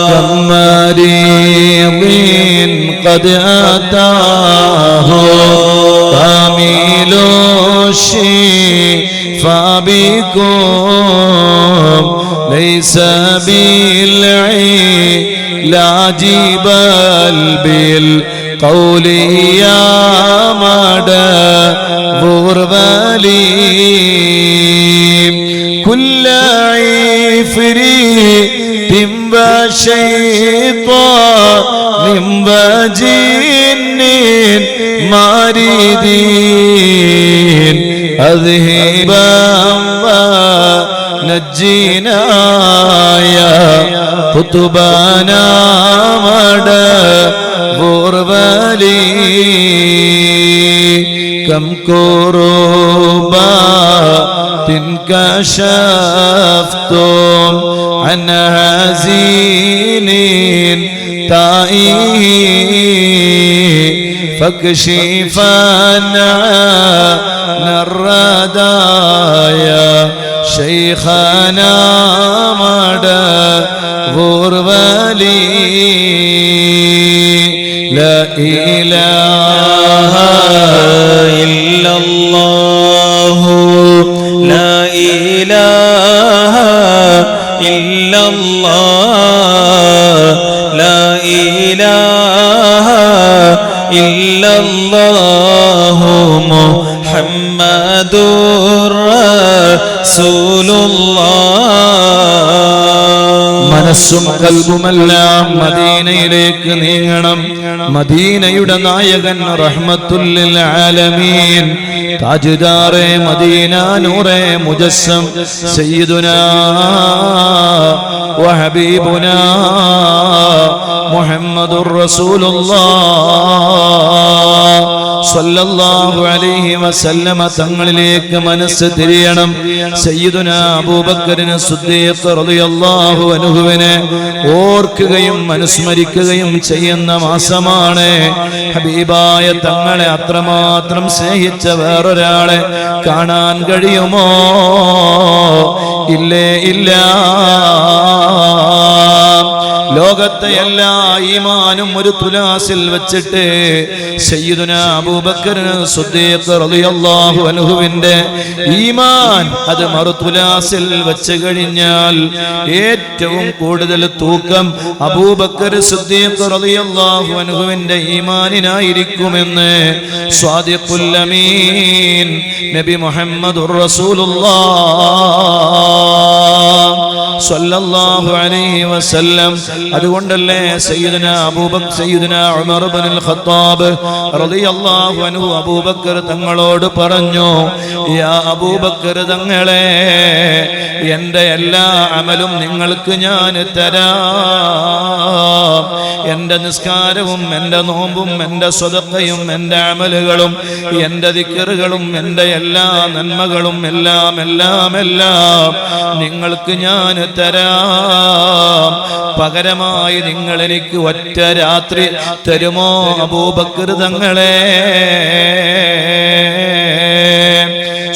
كم مريض قد أتاه كامل الشفاء بكم ليس بالعلاج بل بالقول يا مدى غربلي كل عفريت وشيطان وجن ماردين أذهبا ونجينا يا قطبنا مدى غربلي كم كربات كشفتم عن هزيل تائه فاكشفا عن الردايا شيخنا مدى غربلي لا إله إلا الله لا إله إلا الله لا إله إلا الله محمد رسول الله മനസ്സും കൽബുമെല്ലാം മദീനയിലേക്ക് നീങ്ങണം. മദീനയുടെ നായകൻ റഹ്മത്തുല്ലിൽ ആലമീൻ താജ്ദാറെ മദീന നൂറെ മുജസ്സം സയ്യിദുനാ വഹബീബുനാ മുഹമ്മദുർ റസൂലുള്ളാഹ് സ്വല്ലല്ലാഹു അലൈഹി വസല്ലമ തങ്ങളിലേക്ക് മനസ്സ് തിരിയണം. സയ്യിദുനാ അബൂബക്കറിന് സിദ്ദീഖ് റളിയല്ലാഹു അൻഹുവിനെ ഓർക്കുകയും അനുസ്മരിക്കുകയും ചെയ്യുന്ന മാസമാണ്. ഹബീബായ തങ്ങളെ അത്രമാത്രം സ്നേഹിച്ച വേറൊരാളെ കാണാൻ കഴിയുമോ? ഇല്ലേ ഇല്ല. ലോകത്തെ എല്ലാ ഈമാനും ഒരു തുലാസിൽ വെച്ചിട്ട് സയ്യിദുനാ അബൂബക്കർ സിദ്ദീഖ് റളിയല്ലാഹു അൻഹുവിന്റെ ഈമാൻ അത് മറുതുലാസിൽ വെച്ച് കഴിഞ്ഞാൽ ഏറ്റവും കൂടുതൽ തൂക്കം അബൂബക്കർ സിദ്ദീഖ് റളിയല്ലാഹു അൻഹുവിന്റെ ഈമാനിനായിരിക്കുമെന്ന് സ്വാദിഖുൽ അമീൻ നബി മുഹമ്മദുർ റസൂലുള്ളാഹ് സ്വല്ലല്ലാഹു അലൈഹി വസല്ലം. അതുകൊണ്ടല്ലേ സയ്യിദുനാ അബൂബക്കർ സയ്യിദുനാ ഉമർ ഇബ്നുൽ ഖത്താബ് റളിയല്ലാഹു അൻഹു അബൂബക്കർ തങ്ങളോട് പറഞ്ഞു, യാ അബൂബക്കർ തങ്ങളെ, എൻ്റെ എല്ലാ അമലും നിങ്ങൾക്ക് ഞാൻ തരാം. എൻ്റെ നിസ്കാരവും എൻ്റെ നോമ്പും എൻ്റെ സ്വതക്കയും എൻ്റെ അമലുകളും എൻ്റെ ദിക്റുകളും എൻ്റെ എല്ലാ നന്മകളും എല്ലാം നിങ്ങൾക്ക് ഞാൻ തരാം. പകരമായി നിങ്ങൾ എനിക്ക് ഒറ്റ രാത്രി തരുമോ അബൂബക്കർ തങ്ങളെ?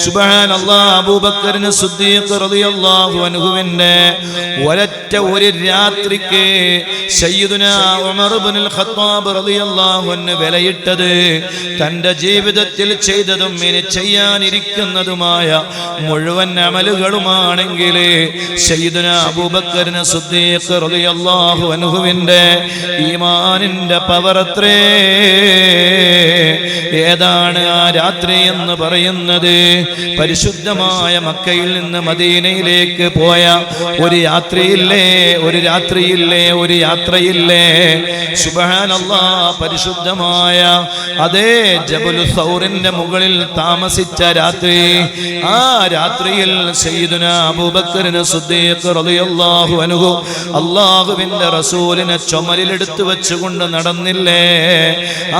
സുബ്ഹാനല്ലാഹ്. അബൂബക്കറിന് സിദ്ദീഖ് റളിയല്ലാഹു അൻഹുവിന്റെ ഒരൊറ്റ ഒരു രാത്രിക്ക് സയ്യിദുനാ ഉമർ ഇബ്നുൽ ഖത്താബ് റളിയല്ലാഹു അൻഹു വിലയിട്ടത് തന്റെ ജീവിതത്തിൽ ചെയ്തതും ഇനി ചെയ്യാനിരിക്കുന്നതുമായ മുഴുവൻ അമലുകളുമാണെങ്കിൽ സയ്യിദുനാ അബൂബക്കറിന് സിദ്ദീഖ് റളിയല്ലാഹു അൻഹുവിന്റെ ഈമാനിന്റെ പവറത്രേ. ഏതാണ് ആ രാത്രി എന്ന് പറയുന്നത്? പരിശുദ്ധമായ മക്കയിൽ നിന്ന് മദീനയിലേക്ക് പോയ ഒരു യാത്രയില്ലേ സുബ്ഹാനല്ലാഹ്. പരിശുദ്ധമായ അതേ ജബലു സൗറിന്റെ മുകളിൽ താമസിച്ച രാത്രി. ആ രാത്രിയിൽ സയ്യിദുനാ അബൂബക്കറിന് സിദ്ദീഖ് റളിയല്ലാഹു അൻഹു അല്ലാഹുവിന്റെ റസൂലിനെ ചുമലിലെടുത്ത് വെച്ചുകൊണ്ട് നടന്നില്ലേ?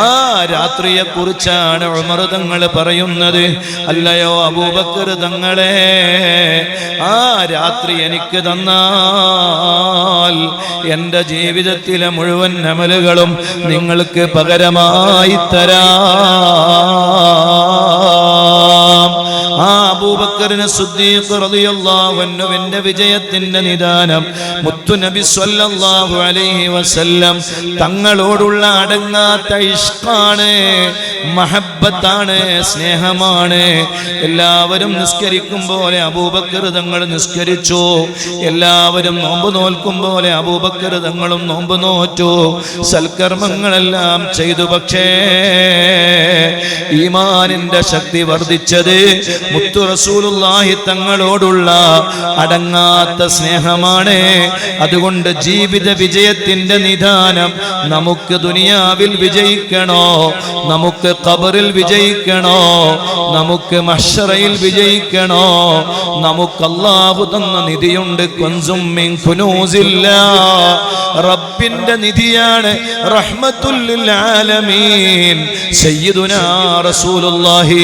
ആ രാത്രിയെ കുറിച്ചാണ് ഉമർ തങ്ങൾ പറയുന്നത്, അല്ലയോ അബൂബക്കർ തങ്ങളെ, ആ രാത്രി എനിക്ക് തന്നാൽ എൻ്റെ ജീവിതത്തിലെ മുഴുവൻ അമലുകളും നിങ്ങൾക്ക് പകരമായി തരാം. ആ അബൂബക്കറിന് സിദ്ദീഖ് റളിയല്ലാഹു അൻഹുവിന്റെ വിജയത്തിന്റെ നിദാനം മുത്തുനബി സ്വല്ലല്ലാഹു അലൈഹി വസല്ലം തങ്ങളോടുള്ള അടങ്ങാത്ത ഇഷ്കാണ്, മഹബ്ബത്താണ്, സ്നേഹമാണ്. എല്ലാവരും നിസ്കരിക്കും പോലെ അബൂബക്കർ തങ്ങൾ നിസ്കരിച്ചു. എല്ലാവരും നോമ്പ് നോൽക്കും പോലെ അബൂബക്കർ തങ്ങളും നോമ്പ് നോറ്റു. സൽക്കർമ്മങ്ങളെല്ലാം ചെയ്തു. പക്ഷേ ഈമാനിന്റെ ശക്തി വർദ്ധിച്ചത് മുത്തു റസൂലുള്ളാഹി തങ്ങളോടുള്ള അടങ്ങാത്ത സ്നേഹമാണ്. അതുകൊണ്ട് ജീവിത വിജയത്തിന്റെ നിദാനം നമുക്ക് ദുനിയാവിൽ വിജയിക്കണോ, നമുക്ക് ഖബറിൽ വിജയിക്കണോ, നമുക്ക് മഹ്ശറയിൽ വിജയിക്കണോ, നമുക്ക് അല്ലാഹു തന്ന നിധിയുണ്ട്. കൻസും മിൻ കുനൂസില്ലാഹ്, റബ്ബിന്റെ നിധിയാണ്. റഹ്മത്തുൽ ലിൽ ആലമീൻ സയ്യിദുനാ റസൂലുള്ളാഹി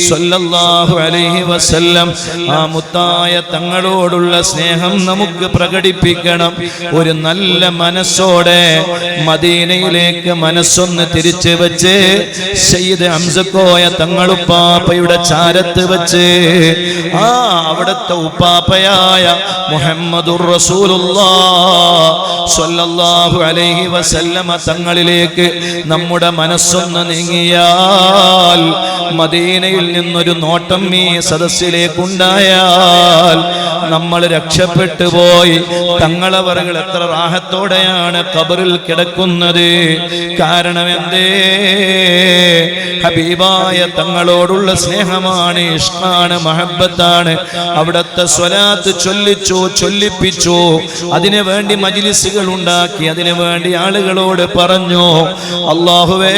സ്വല്ലല്ലാഹു അലൈഹി വസല്ലം. ആ മുത്തായ തങ്ങളോടുള്ള സ്നേഹം നമുക്ക് പ്രകടിപ്പിക്കണം. ഒരു നല്ല മനസ്സോടെ മദീനയിലേക്ക് മനസ്സൊന്ന് തിരിച്ചു വെച്ച് സയ്യിദ് ഹംസക്കോയ തങ്ങളുപ്പാപ്പയുടെ ചാരത്ത് വെച്ച് അവിടുത്തെ ഉപ്പാപ്പയായ മുഹമ്മദുർ റസൂലുള്ളാഹ് സ്വല്ലല്ലാഹു അലൈഹി വസല്ലമ തങ്ങളിലേക്ക് നമ്മുടെ മനസ്സൊന്ന് നീങ്ങിയാൽ, മദീനയിൽ നിന്നൊരു നോട്ടം ഈ സദസ്സിലേക്കുണ്ടായാൽ നമ്മൾ രക്ഷപ്പെട്ടു പോയി. തങ്ങളവറുകൾ എത്ര റാഹത്തോടെയാണ് ഖബറിൽ കിടക്കുന്നത്. കാരണം എന്തേ? ഹബീബായ തങ്ങളോടുള്ള സ്നേഹമാണ്, ഇഷ്കാണ്, മഹബത്താണ്. അവിടുത്തെ സ്വലാത്ത് ചൊല്ലിപ്പിച്ചു. അതിനു വേണ്ടി മജ്ലിസുകൾ ഉണ്ടാക്കി, അതിനു വേണ്ടി ആളുകളോട് പറഞ്ഞു, അല്ലാഹുവേ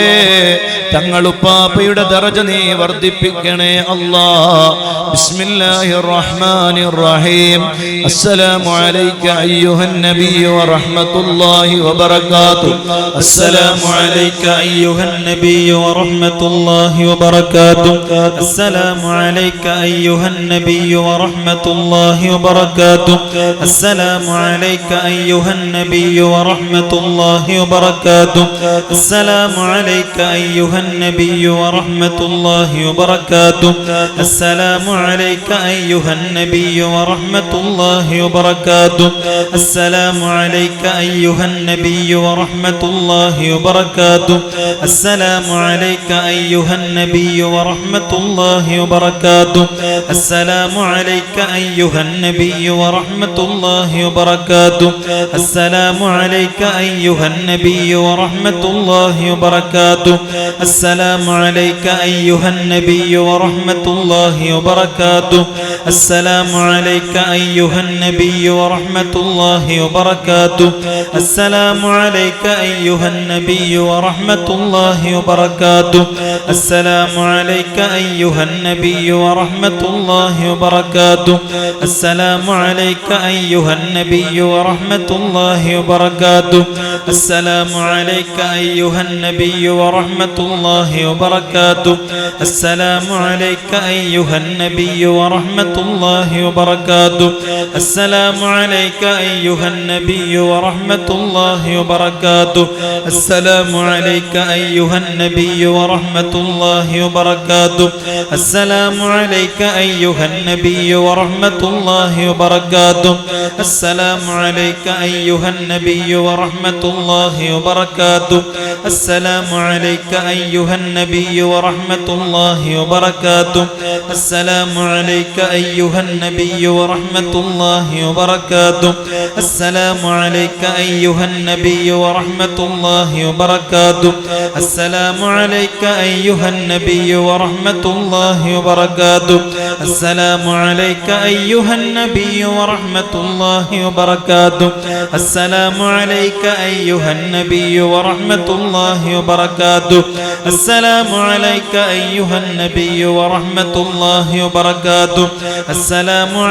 തങ്ങളുപ്പാപ്പയുടെ ദറജ നീ വർദ്ധിപ്പിക്കണേ അല്ലാ. ബിസ്മില്ലാഹിർ റഹ്മാനിർ റഹീം. അസ്സലാമു അലൈക അയ്യുഹൻ നബിയ്യു വറഹ്മത്തുള്ളാഹി വബറകാതുഹു. അസ്സലാമു അലൈക അയ്യുഹൻ നബിയ്യു വറഹ്മത്തുള്ളാഹി വബറകാതുഹു. അസ്സലാമു അലൈക അയ്യുഹൻ നബിയ്യു വറഹ്മത്തുള്ളാഹി വബറകാതുഹു. അസ്സലാമു അലൈക അയ്യുഹൻ നബിയ്യു വറഹ്മത്തുള്ളാഹി വബറകാതുഹു. അസ്സലാമു അലൈക അയ്യുഹൻ നബിയ്യു വറഹ്മത്തുള്ളാഹി വബറകാതുഹു. അസ്സലാമു അലൈക അയ്യുഹൻ നബിയ്യു വറഹ്മത്തുള്ളാഹി വബറകാതുഹു. അസ്സലാമു അലൈക അയ്യുഹൻ നബിയ്യു വറഹ്മത്തുള്ളാഹി വബറകാതുഹു. അസ്സലാമു അലൈക അയ്യുഹൻ നബിയ്യു വറഹ്മത്തുള്ളാഹി വബറകാതുഹു. അസ്സലാമു അലൈക അയ്യുഹൻ നബിയ്യു വറഹ്മത്തുള്ളാഹി വബറകാതുഹു. അസ്സലാമു അലൈക അയ്യുഹൻ നബിയ്യു വറഹ്മത്തുള്ളാഹി വബറകാതുഹു. അസ്സലാമു അലൈക അയ്യുഹൻ നബിയ്യു വറഹ്മത്തുള്ളാഹി വബറകാതുഹു. അസ്സലാമു അലൈക അയ്യുഹൻ നബിയ്യു വറഹ്മത്തുള്ളാഹി വബറകാതുഹു. അസ്സലാമു അലൈക അയ്യുഹൻ നബിയ്യു വറഹ്മത്തുള്ളാഹി വബറകാതുഹു. അസ്സലാമു അലൈക അയ്യുഹൻ നബിയ്യു വറഹ്മത്തുള്ളാഹി വബറകാതുഹു. അസ്സലാമു അലൈക അയ്യുഹൻ നബിയ്യു വറഹ്മത്തുള്ളാഹി വബറകാതുഹു. അസ്സലാമു അലൈക അയ്യുഹൻ നബിയ്യു വറഹ്മത്തുള്ളാഹി വബറകാതുഹു. അസ്സലാമു അലൈക അയ്യുഹൻ നബിയ്യു വറഹ്മത്തുള്ളാഹി വബറകാതുഹു. അസ്സലാമു അലൈക അയ്യുഹൻ നബിയ്യു വറഹ്മത്തുള്ളാഹി വബറകാതുഹു. അസ്സലാമു അലൈക അയ്യുഹൻ നബിയ്യു വറഹ്മത്തുള്ളാഹി വബറകാതുഹു. അസ്സലാമു അലൈക അയ്യുഹൻ നബിയ്യു വറഹ്മത്തുള്ളാഹി വബറകാതുഹു. അസ്സലാമു അലൈക അയ്യുഹൻ നബിയ്യു വറഹ്മത്തുള്ളാഹി വബറകാതുഹു. അസ്സലാമു അലൈക അയ്യുഹൻ നബിയ്യു വറഹ്മത്തുള്ളാഹി വബറകാതുഹു. അസ്സലാമു അലൈക അയ്യുഹൻ നബിയ്യു വറഹ്മത്തുള്ളാഹി വബറകാതുഹു. അസ്സലാമു അലൈക അയ്യുഹൻ നബിയ്യു വറഹ്മത്തുള്ളാഹി വബറകാതുഹു. അസ്സലാമു അലൈക അയ്യുഹൻ നബിയ്യു വറഹ്മത്തുള്ളാഹി വബറകാതുഹു. അസ്സലാമു അലൈക അയ്യുഹൻ നബിയ്യു വറഹ്മത്തുള്ളാഹി വബറകാതുഹു. അസ്സലാമു അലൈക അയ്യുഹൻ നബിയ്യു വറഹ്മത്തുള്ളാഹി വബറകാതുഹു. അസ്സലാമു അലൈക അയ്യുഹൻ നബിയ്യു വറഹ്മത്തുള്ളാഹി വബറകാതുഹു. അസ്സലാമു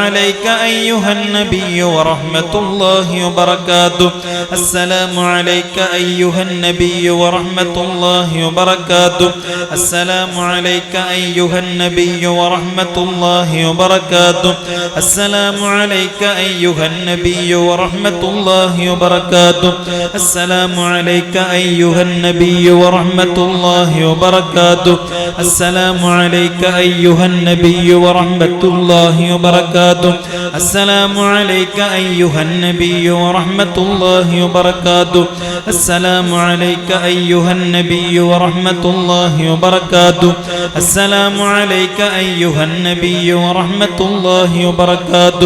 അലൈക അയ്യുഹൻ നബിയ്യു വറഹ്മത്തുള്ളാഹി വബറകാതുഹു. അസ്സലാമു അലൈക അയ്യുഹൻ നബിയ്യു വറഹ്മത്തുള്ളാഹി വബറകാതുഹു. അസ്സലാമു അലൈക അയ്യുഹൻ നബിയ്യു വറഹ്മത്തുള്ളാഹി വബറകാതുഹു. അസ്സലാമു അലൈക അയ്യുഹൻ നബിയ്യു വറഹ്മത്തുള്ളാഹി വബറകാതുഹു. അസ്സലാമു അലൈക അയ്യുഹൻ നബിയ്യു വറഹ്മത്തുള്ളാഹി വബറകാതുഹു. അസ്സലാമു അലൈക അയ്യുഹൻ നബിയ്യു വറഹ്മത്തുള്ളാഹി വബറകാതുഹു. അസ്സലാമു അലൈക അയ്യുഹൻ നബിയ്യു വറഹ്മത്തുള്ളാഹി വബറകാതുഹു. അസ്സലാമു അലൈക അയ്യുഹൻ നബിയ്യു വറഹ്മത്തുള്ളാഹി വബറകാതുഹു. അസ്സലാമു അലൈക അയ്യുഹൻ നബിയ്യു വറഹ്മത്തുള്ളാഹി വബറകാതുഹു.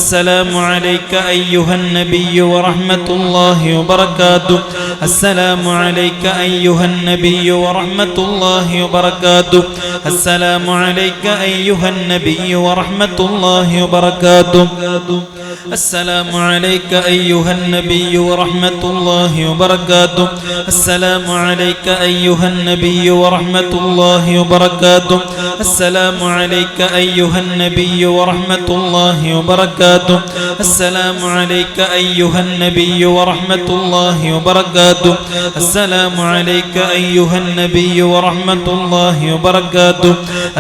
അസ്സലാമു അലൈക അയ്യുഹൻ നബിയ്യു വറഹ്മത്തുള്ളാഹി വബറകാതുഹു. അസ്സലാമു അലൈക അയ്യുഹൻ നബിയ്യു വറഹ്മത്തുള്ളാഹി വബറകാതുഹു. അസ്സലാമു അലൈക അയ്യുഹൻ നബിയ്യു വറഹ്മത്തുള്ളാഹി വബറകാതുഹു. السلام عليك أيها النبي ورحمة الله وبركاته. السلام عليك أيها النبي ورحمة الله وبركاته. السلام عليك أيها النبي ورحمة الله وبركاته. السلام عليك أيها النبي ورحمة الله وبركاته. السلام عليك أيها النبي ورحمة الله وبركاته.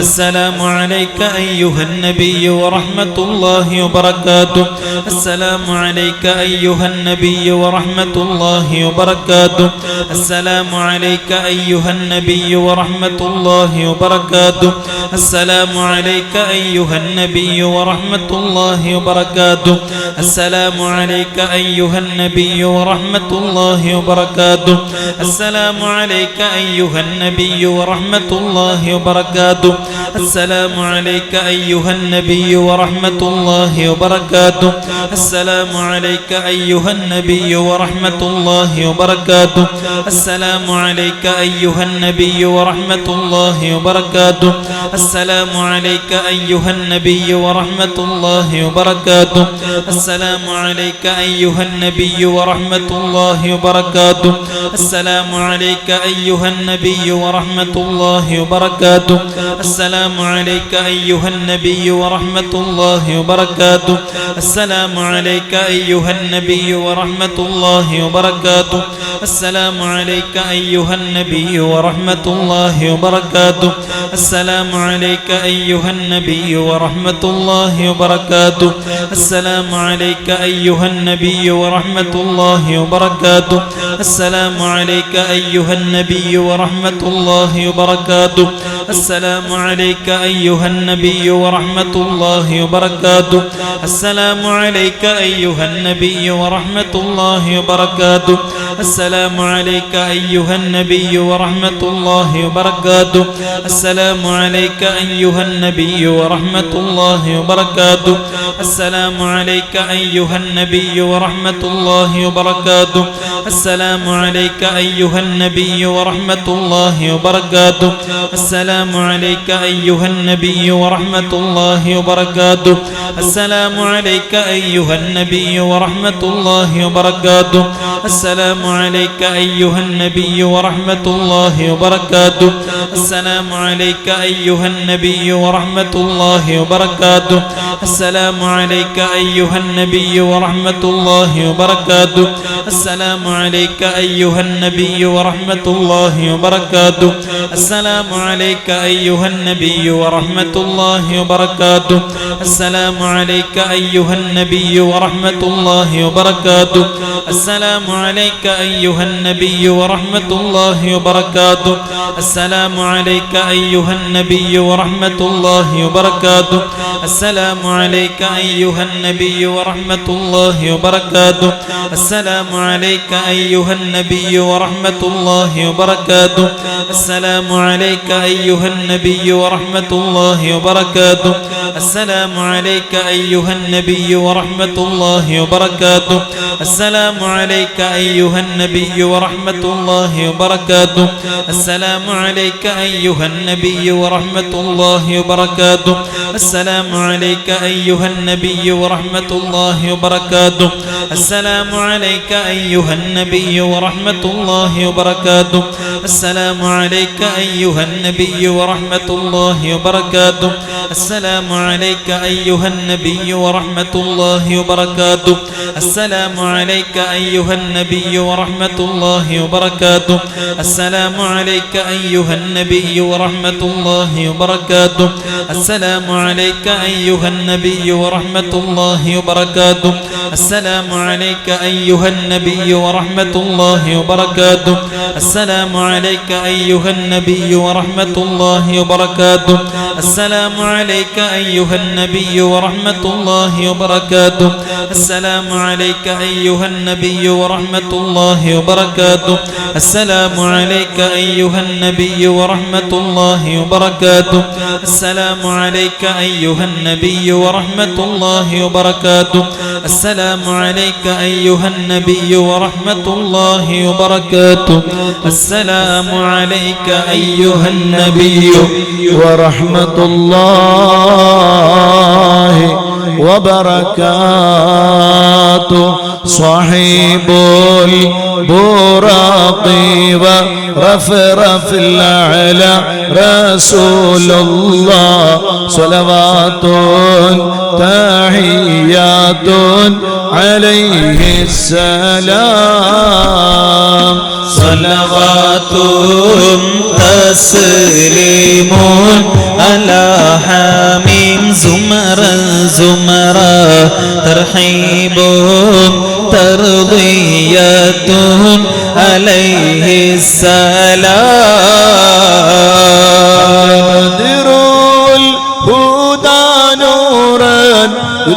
السلام عليك أيها النبي ورحمة الله وبركاته. السلام عليك أيها النبي ورحمة الله وبركاته. السلام عليك أيها النبي ورحمة الله وبركاته. السلام عليك أيها النبي ورحمة الله وبركاته. السلام عليك أيها النبي ورحمة الله وبركاته. السلام عليك أيها النبي ورحمة الله وبركاته. السلام عليك أيها النبي ورحمة الله وبركاته السلام عليك أيها النبي ورحمة الله وبركاته السلام عليك أيها النبي ورحمة الله وبركاته السلام عليك أيها النبي ورحمة الله وبركاته السلام عليك أيها النبي ورحمة الله وبركاته السلام عليك أيها النبي ورحمة الله وبركاته السلام عليك أيها النبي ورحمة الله وبركاته السلام عليك أيها النبي ورحمة الله وبركاته السلام عليك أيها النبي ورحمة الله وبركاته السلام عليك أيها النبي ورحمة الله وبركاته السلام عليك أيها النبي ورحمة الله وبركاته السلام عليك أيها النبي ورحمة الله وبركاته السلام عليك أيها النبي ورحمة الله وبركاته السلام عليك أيها النبي ورحمة الله وبركاته السلام عليك أيها النبي ورحمة الله وبركاته السلام عليك أيها النبي ورحمة الله وبركاته السلام عليك أيها النبي ورحمة الله وبركاته السلام عليك أيها النبي ورحمة الله وبركاته السلام عليك أيها النبي ورحمة الله وبركاته السلام عليك أيها النبي ورحمة الله وبركاته السلام عليك أيها النبي ورحمة الله وبركاته السلام عليك أيها النبي ورحمة الله وبركاته السلام عليك أيها النبي ورحمة الله وبركاته السلام عليك أيها النبي ورحمة الله وبركاته السلام عليك أيها النبي ورحمة الله وبركاته السلام عليك أيها النبي ورحمة الله وبركاته السلام عليك أيها النبي ورحمة الله وبركاته السلام عليك أيها النبي ورحمة الله وبركاته السلام عليك أيها النبي ورحمة الله وبركاته السلام عليك أيها النبي ورحمة الله وبركاته السلام عليك أيها النبي ورحمة الله وبركاته السلام عليك أيها النبي ورحمة الله وبركاته السلام عليك أيها النبي ورحمة الله وبركاته السلام عليك أيها النبي ورحمة الله وبركاته السلام عليك أيها النبي ورحمة الله وبركاته السلام عليك أيها النبي ورحمة الله وبركاته السلام عليك أيها النبي ورحمة الله وبركاته السلام عليك أيها النبي ورحمة الله وبركاته السلام عليك أيها النبي ورحمة الله وبركاته السلام عليك أيها النبي ورحمة الله وبركاته السلام عليك أيها النبي ورحمة الله وبركاته السلام عليك أيها النبي ورحمة الله وبركاته السلام عليك أيها النبي ورحمة الله وبركاته السلام عليك أيها النبي ورحمة الله وبركاته السلام عليك أيها النبي ورحمة الله وبركاته السلام عليك أيها النبي ورحمة الله وبركاته السلام عليك أيها النبي ورحمة الله وبركاته السلام عليك أيها النبي ورحمة الله وبركاته السلام عليك أيها النبي ورحمة الله وبركاته صاحب البراق ورفرف الأعلى رسول الله صلوات تحيات عليه السلام صلوات تسليم على حميم زمرا زمرا ترحيب ترضية عليه السلام بدر الهدى نورا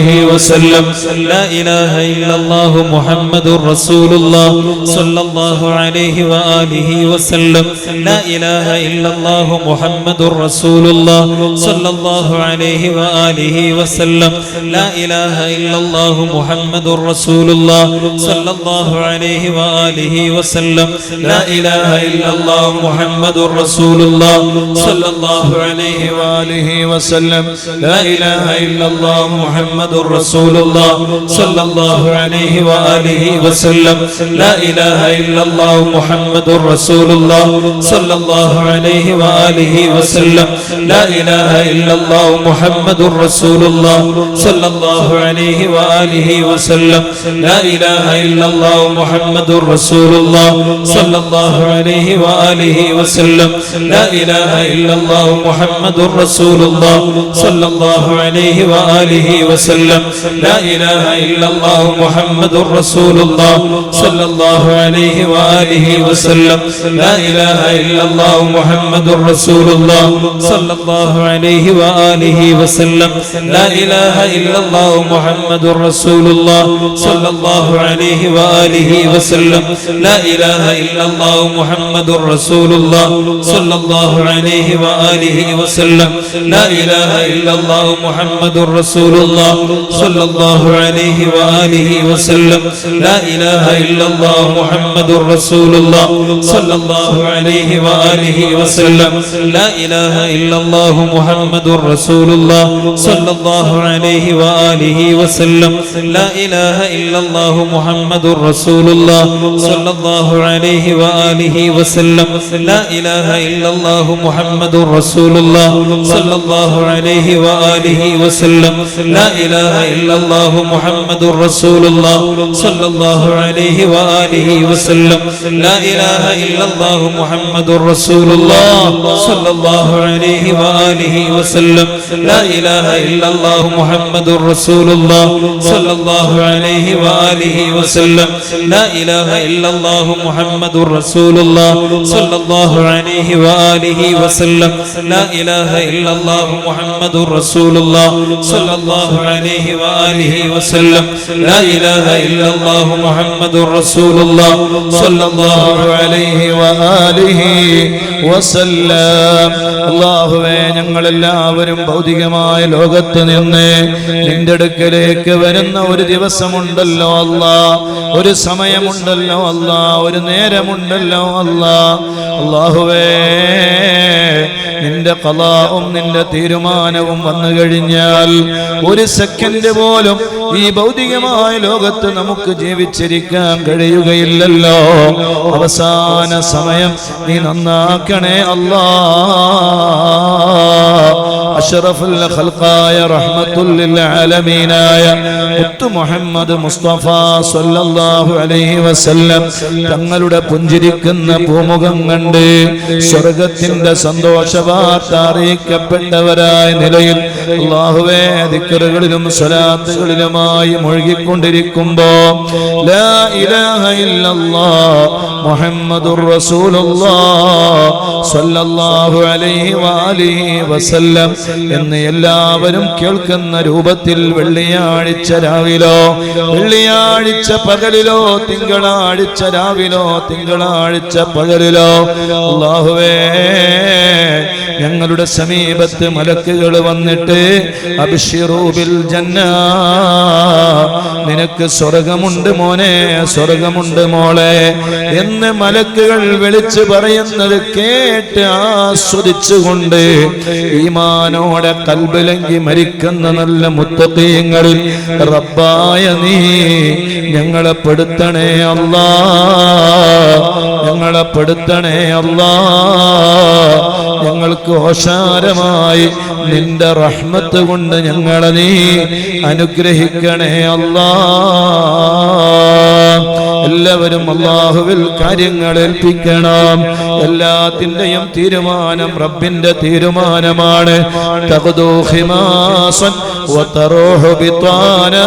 وآله وسلم. لا إله إلا الله محمد رسول الله صلى الله عليه وآله وسلم. لا إله إلا الله محمد رسول الله صلى الله عليه وآله وسلم. لا إله إلا الله محمد رسول الله صلى الله عليه وآله وسلم. لا إله إلا الله محمد رسول الله صلى الله عليه وآله وسلم. لا إله إلا الله محمد رسول الله صلى الله عليه وآله وسلم. لا إله إلا الله محمد رسول الله صلى الله عليه وآله وسلم. لا إله إلا الله محمد رسول الله صلى الله عليه وآله وسلم. لا إله إلا الله محمد رسول الله صلى الله عليه وآله وسلم. لا إله إلا الله محمد رسول الله صلى الله عليه وآله وسلم. لا إله إلا الله محمد رسول الله صلى الله عليه وآله وسلم. لا إله إلا الله محمد رسول الله صلى الله عليه وآله وسلم. لا إله إلا الله محمد رسول الله صلى الله عليه وآله وسلم. لا إله إلا الله محمد رسول الله صلى الله عليه وآله وسلم. لا إله إلا الله محمد رسول الله صلى الله عليه وآله وسلم. لا إله إلا الله محمد رسول الله صلى الله عليه وآله وسلم. لا إله إلا الله محمد رسول الله صلى الله عليه وآله وسلم. لا إله إلا الله محمد رسول الله صلى الله عليه وآله وسلم. لا إله إلا الله محمد رسول الله صلى الله عليه وآله وسلم. لا إله إلا الله محمد رسول الله صلى الله عليه وآله وسلم. لا إله إلا الله محمد رسول الله صلى الله عليه وآله وسلم. لا إله إلا الله محمد رسول الله صلى الله عليه وآله وسلم. لا إله إلا الله محمد رسول الله صلى الله عليه وآله وسلم. لا إله إلا الله محمد رسول الله صلى الله عليه وآله وسلم. لا إله إلا الله محمد رسول الله صلى الله عليه وآله وسلم. അല്ലാഹുവേ, ഞങ്ങളെല്ലാവരും ഭൗതികമായ ലോകത്ത് നിന്ന് നിന്റെ അടുക്കലേക്ക് വരുന്ന ഒരു ദിവസമുണ്ടല്ലോ അല്ലാ, ഒരു സമയമുണ്ടല്ലോ അല്ലാ, ഒരു നേരമുണ്ടല്ലോ അല്ലാ. അല്ലാഹുവേ, നിന്റെ ഖളാഉം നിന്റെ തീരുമാനവും വന്നു കഴിഞ്ഞാൽ ഒരു സെക്കൻഡ് പോലും ഈ ഭൗതികമായ ലോകത്ത് നമുക്ക് ജീവിച്ചിരിക്കാൻ കഴിയുകയില്ലല്ലോ. അവസാന സമയം നീ നന്നാക്കണേ അല്ലാ. അഷ്റഫുൽ ഖൽഖായ റഹ്മത്തുൽ ലിൽ ആലമീനായ മുത്തു മുഹമ്മദ് മുസ്തഫ സ്വല്ലല്ലാഹു അലൈഹി വസല്ലം തങ്ങളുടെ പുഞ്ചിരിക്കുന്ന പൂമുഖം കണ്ട് സ്വർഗത്തിന്റെ സന്തോഷവാർത്ത അറിയിക്കപ്പെട്ടവരായ നിലയിൽ അല്ലാഹുവേ ദിക്റുകളിലും സ്വലാത്തുകളിലുമായി മുഴുകിക്കൊണ്ടിരിക്കുമ്പോ ലാ ഇലാഹ ഇല്ലല്ലാഹ് മുഹമ്മദുർ റസൂലുള്ളാഹ് സ്വല്ലല്ലാഹു അലൈഹി വആലിഹി വസല്ലം എന്ന് എല്ലാവരും കേൾക്കുന്ന രൂപത്തിൽ വെള്ളിയാഴ്ച രാവിലോ, വെള്ളിയാഴ്ച പകലിലോ, തിങ്കളാഴ്ച രാവിലോ, തിങ്കളാഴ്ച പകലിലോ അല്ലാഹുവേ ഞങ്ങളുടെ സമീപത്ത് മലക്കുകൾ വന്നിട്ട് അബ്ശിറൂ ബിൽ ജന്ന, നിനക്ക് സ്വർഗമുണ്ട് മോനെ, സ്വർഗമുണ്ട് മോളെ എന്ന് മലക്കുകൾ വിളിച്ചു പറയുന്നത് കേട്ട് ആസ്വദിച്ചുകൊണ്ട് ഈമാനോടെ കൽബിലങ്കി മരിക്കുന്ന നല്ല മുത്തഖീങ്ങളിൽ റബ്ബായ നീ ഞങ്ങളെ പെടുത്തണേ അല്ലാ, ഞങ്ങളെ പെടുത്തണേ അല്ലാ. ഞങ്ങൾക്ക് ഓശാരമായി നിന്റെ റഹ്മത്ത് കൊണ്ട് ഞങ്ങളെ നീ അനുഗ്രഹിക്കണേ അല്ലാ. എല്ലാവരും അല്ലാഹുവിൽ കാര്യങ്ങൾ ഏൽപ്പിക്കണം. എല്ലാത്തിന്റെയും തീരുമാനം റബ്ബിന്റെ തീരുമാനമാണ്. തഖ്ദൂ ഖിമാസൻ വതറൂഹു ബിതാനാ,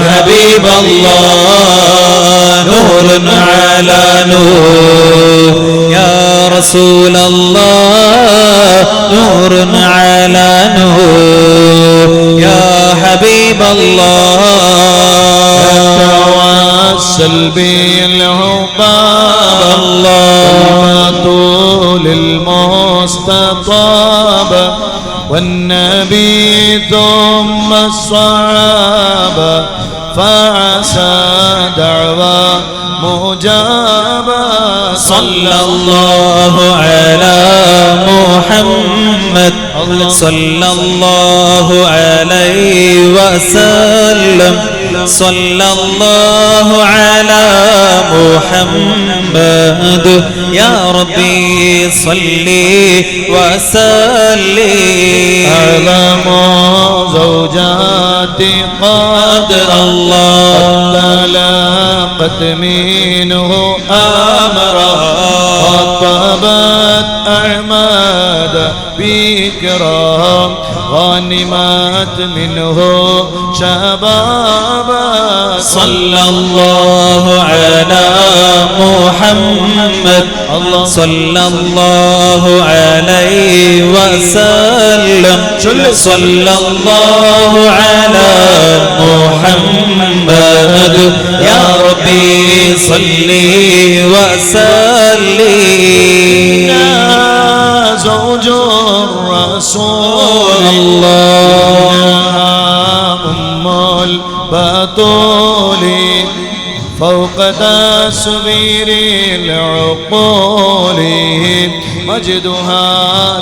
الله نور على نور يا رسول الله نور على نور يا حبيب الله توسل بالعقاب الله طول المستطاب والنبي ثم الصحابة فعسى دعوى مجابة صلى الله على محمد صلى الله عليه وسلم صلى الله على محمد يا ربي صلي وسلم أعظم زوجاتي قدر الله تلاقت منه أمرا خطبت أعماد بكرام غنمت منه شبابا صلى الله على محمد صلى الله عليه وسلم صلى الله على محمد يا ربي صلي وسلم زوج الرسول الله أم البطول فوق تصوير العقول مجدها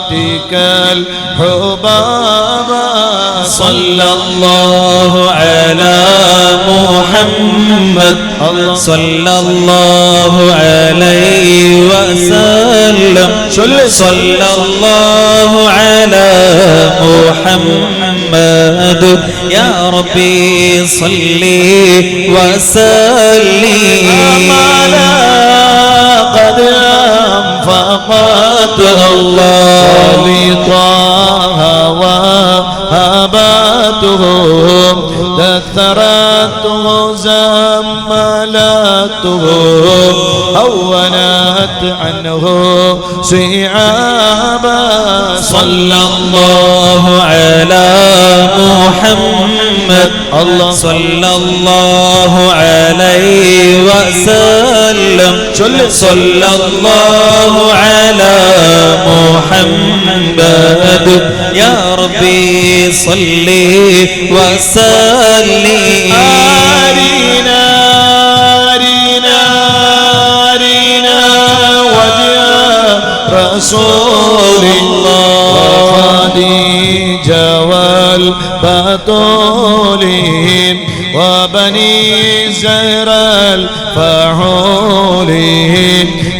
تلك الحبابة صلى الله على محمد صلى الله عليه وسلم صلى الله على محمد يا ربي صلي وسلم قد أنفقت الله لطه وهبته دثرته زملته هونت عنه صعابا صلى الله على محمد صلى الله عليه وسلم صلى الله على محمد يا ربي صلي وسلم أرنا وجه رسول الله خديجة والبطول وبني زهر الفحول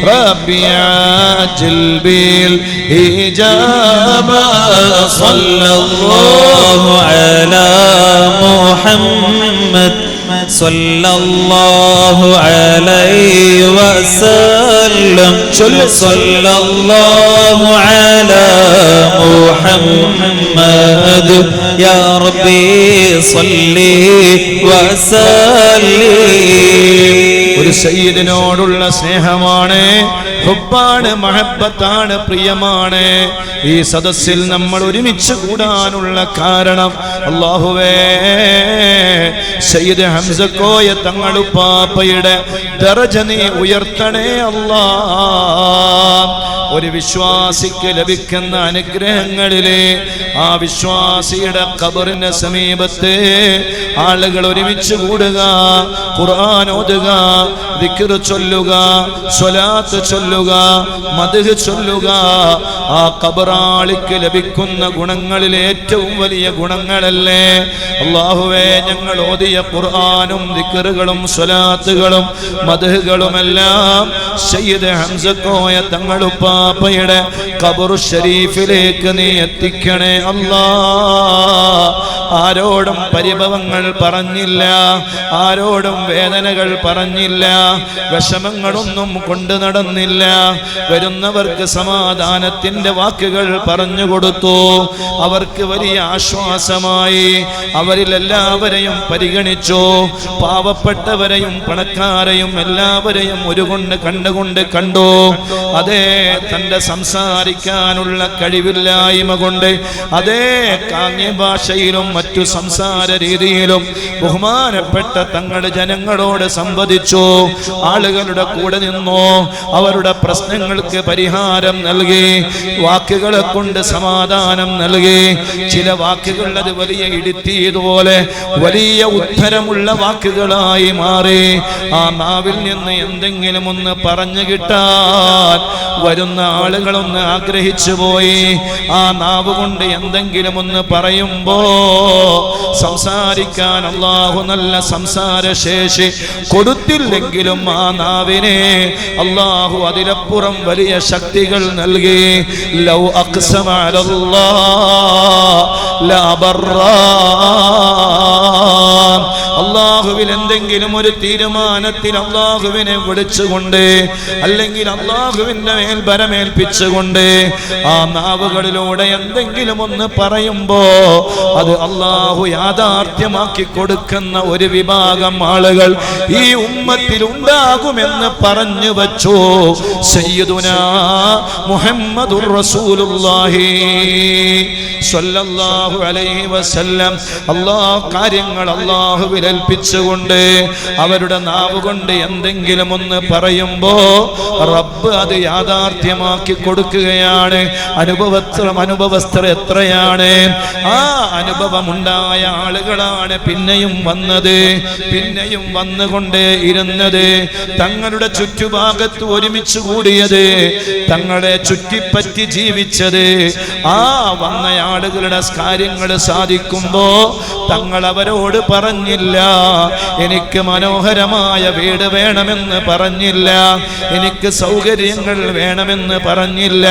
ربي عجل بالإجابة صلى الله على محمد صلى الله عليه وسلم صلى الله على محمد يا ربي صلي وسلم ഒരു സയ്യിദിനോടുള്ള സ്നേഹമാണ്, ഹുബ്ബാണ്, മഹബ്ബത്താണ്, പ്രിയമാണ്. ഈ സദസ്സിൽ നമ്മൾ ഒരുമിച്ച് കൂടാനുള്ള കാരണം അല്ലാഹുവേ, സയ്യിദ് ഹംസക്കോയ തങ്ങളുപ്പാപ്പയുടെ ദറജ നീ ഉയർത്തണേ അല്ലാ. ഒരു വിശ്വാസിക്ക് ലഭിക്കുന്ന അനുഗ്രഹങ്ങളിലെ ആ വിശ്വാസിയുടെ ഖബറിന്റെ സമീപത്ത് ആളുകൾ ഒരുമിച്ച് കൂടുക, ഖുർആൻ ഓതുക, ദിക്ർ ചൊല്ലുക, സ്വലാത്ത് ചൊല്ലുക, മദ്ഹ് ചൊല്ലുക. ആ ഖബറാളിക്ക് ലഭിക്കുന്ന ഗുണങ്ങളിൽ ഏറ്റവും വലിയ ഗുണങ്ങളല്ലേ അല്ലാഹുവേ. ഞങ്ങൾ ഓതിയ ഖുർആനും ദിക്റുകളും സ്വലാത്തുകളും മദ്ഹുകളുമെല്ലാം സയ്യിദ് ഹംസക്കോയ തങ്ങളുപ്പാപ്പയുടെ ഖബറു ഷരീഫിലേക്ക് നീ എത്തിക്കണേ അല്ലാ. ആരോടും പരിഭവങ്ങൾ പറഞ്ഞില്ല, ആരോടും വേദനകൾ പറഞ്ഞില്ല, വിഷമങ്ങളൊന്നും കൊണ്ടു നടന്നില്ല. വരുന്നവർക്ക് സമാധാനത്തിന്റെ വാക്കുകൾ പറഞ്ഞു കൊടുത്തു. അവർക്ക് വലിയ ആശ്വാസമായി. അവരിൽ എല്ലാവരെയും പരിഗണിച്ചു. പാവപ്പെട്ടവരെയും പണക്കാരെയും എല്ലാവരെയും കണ്ടുകൊണ്ട് കണ്ടു. അതേ, തന്റെ സംസാരിക്കാനുള്ള കഴിവില്ലായ്മ കൊണ്ട് അതേ കാഞ്ഞ ഭാഷയിലും മറ്റു സംസാര രീതിയിലും ബഹുമാനപ്പെട്ട തങ്ങളുടെ ജനങ്ങളോട് സംവദിച്ചു. ആളുകളുടെ കൂടെ നിന്നു. അവരുടെ പ്രശ്നങ്ങൾക്ക് പരിഹാരം നൽകി. വാക്കുകളെ കൊണ്ട് സമാധാനം നൽകി. ചില വാക്കുകൾ അത് വലിയ ഇടുത്തിയതുപോലെ വലിയ ഉത്തരമുള്ള വാക്കുകളായി മാറി. ആ നാവിൽ നിന്ന് എന്തെങ്കിലും ഒന്ന് പറഞ്ഞു കിട്ടാൻ വരുന്ന ആളുകളൊന്ന് ആഗ്രഹിച്ചു പോയി. ആ നാവ് കൊണ്ട് എന്തെങ്കിലും ഒന്ന് പറയുമ്പോ സംസാരിക്കാൻ അല്ലാഹു നല്ല സംസാരശേഷി കൊടുത്തില്ലെങ്കിലും ആ നാവിനെ അല്ലാഹു അതിലപ്പുറം വലിയ ശക്തികൾ നൽകി. ലൗ അഖ്സമ അലല്ലാഹ് ലാ ബർറാ. അല്ലാഹുവിൽ എന്തെങ്കിലും ഒരു തീരുമാനത്തിൽ അല്ലാഹുവിനെ വിളിച്ചുകൊണ്ട് അല്ലെങ്കിൽ അല്ലാഹുവിന്റെ മേൽ ഭരമേൽപ്പിച്ചുകൊണ്ട് ആ നാവുകളിലൂടെ എന്തെങ്കിലും ഒന്ന് പറയുമ്പോ അത് അല്ലാഹു യാഥാർത്ഥ്യമാക്കി കൊടുക്കുന്ന ഒരു വിഭാഗം ആളുകൾ ഈ ഉമ്മത്തിൽ ഉണ്ടാകുമെന്ന് പറഞ്ഞു വച്ചു. സയ്യിദുനാ മുഹമ്മദുർ റസൂലുള്ളാഹി സ്വല്ലല്ലാഹു അലൈഹി വസല്ലം കാര്യങ്ങൾ അല്ലാഹുവിൽ ഏൽപ്പിച്ചുകൊണ്ട് അവരുടെ നാവ് കൊണ്ട് എന്തെങ്കിലും ഒന്ന് പറയുമ്പോ റബ്ബ് അത് യാഥാർത്ഥ്യമാക്കി കൊടുക്കുകയാണ്. അനുഭവസ്ഥർ എത്രയാണ്. ആ അനുഭവമുണ്ടായ ആളുകളാണ് പിന്നെയും വന്നുകൊണ്ടേ ഇരുന്നത്. തങ്ങളുടെ ചുറ്റുഭാഗത്ത് ഒരുമിച്ച് കൂടിയത്, തങ്ങളെ ചുറ്റിപ്പറ്റി ജീവിച്ചത്. ആ വന്ന ആളുകളുടെ കാര്യങ്ങൾ സാധിക്കുമ്പോ തങ്ങൾ അവരോട് പറഞ്ഞില്ല, എനിക്ക് മനോഹരമായ വീട് വേണമെന്ന് പറഞ്ഞില്ല, എനിക്ക് സൗകര്യങ്ങൾ വേണമെന്ന് പറഞ്ഞില്ല,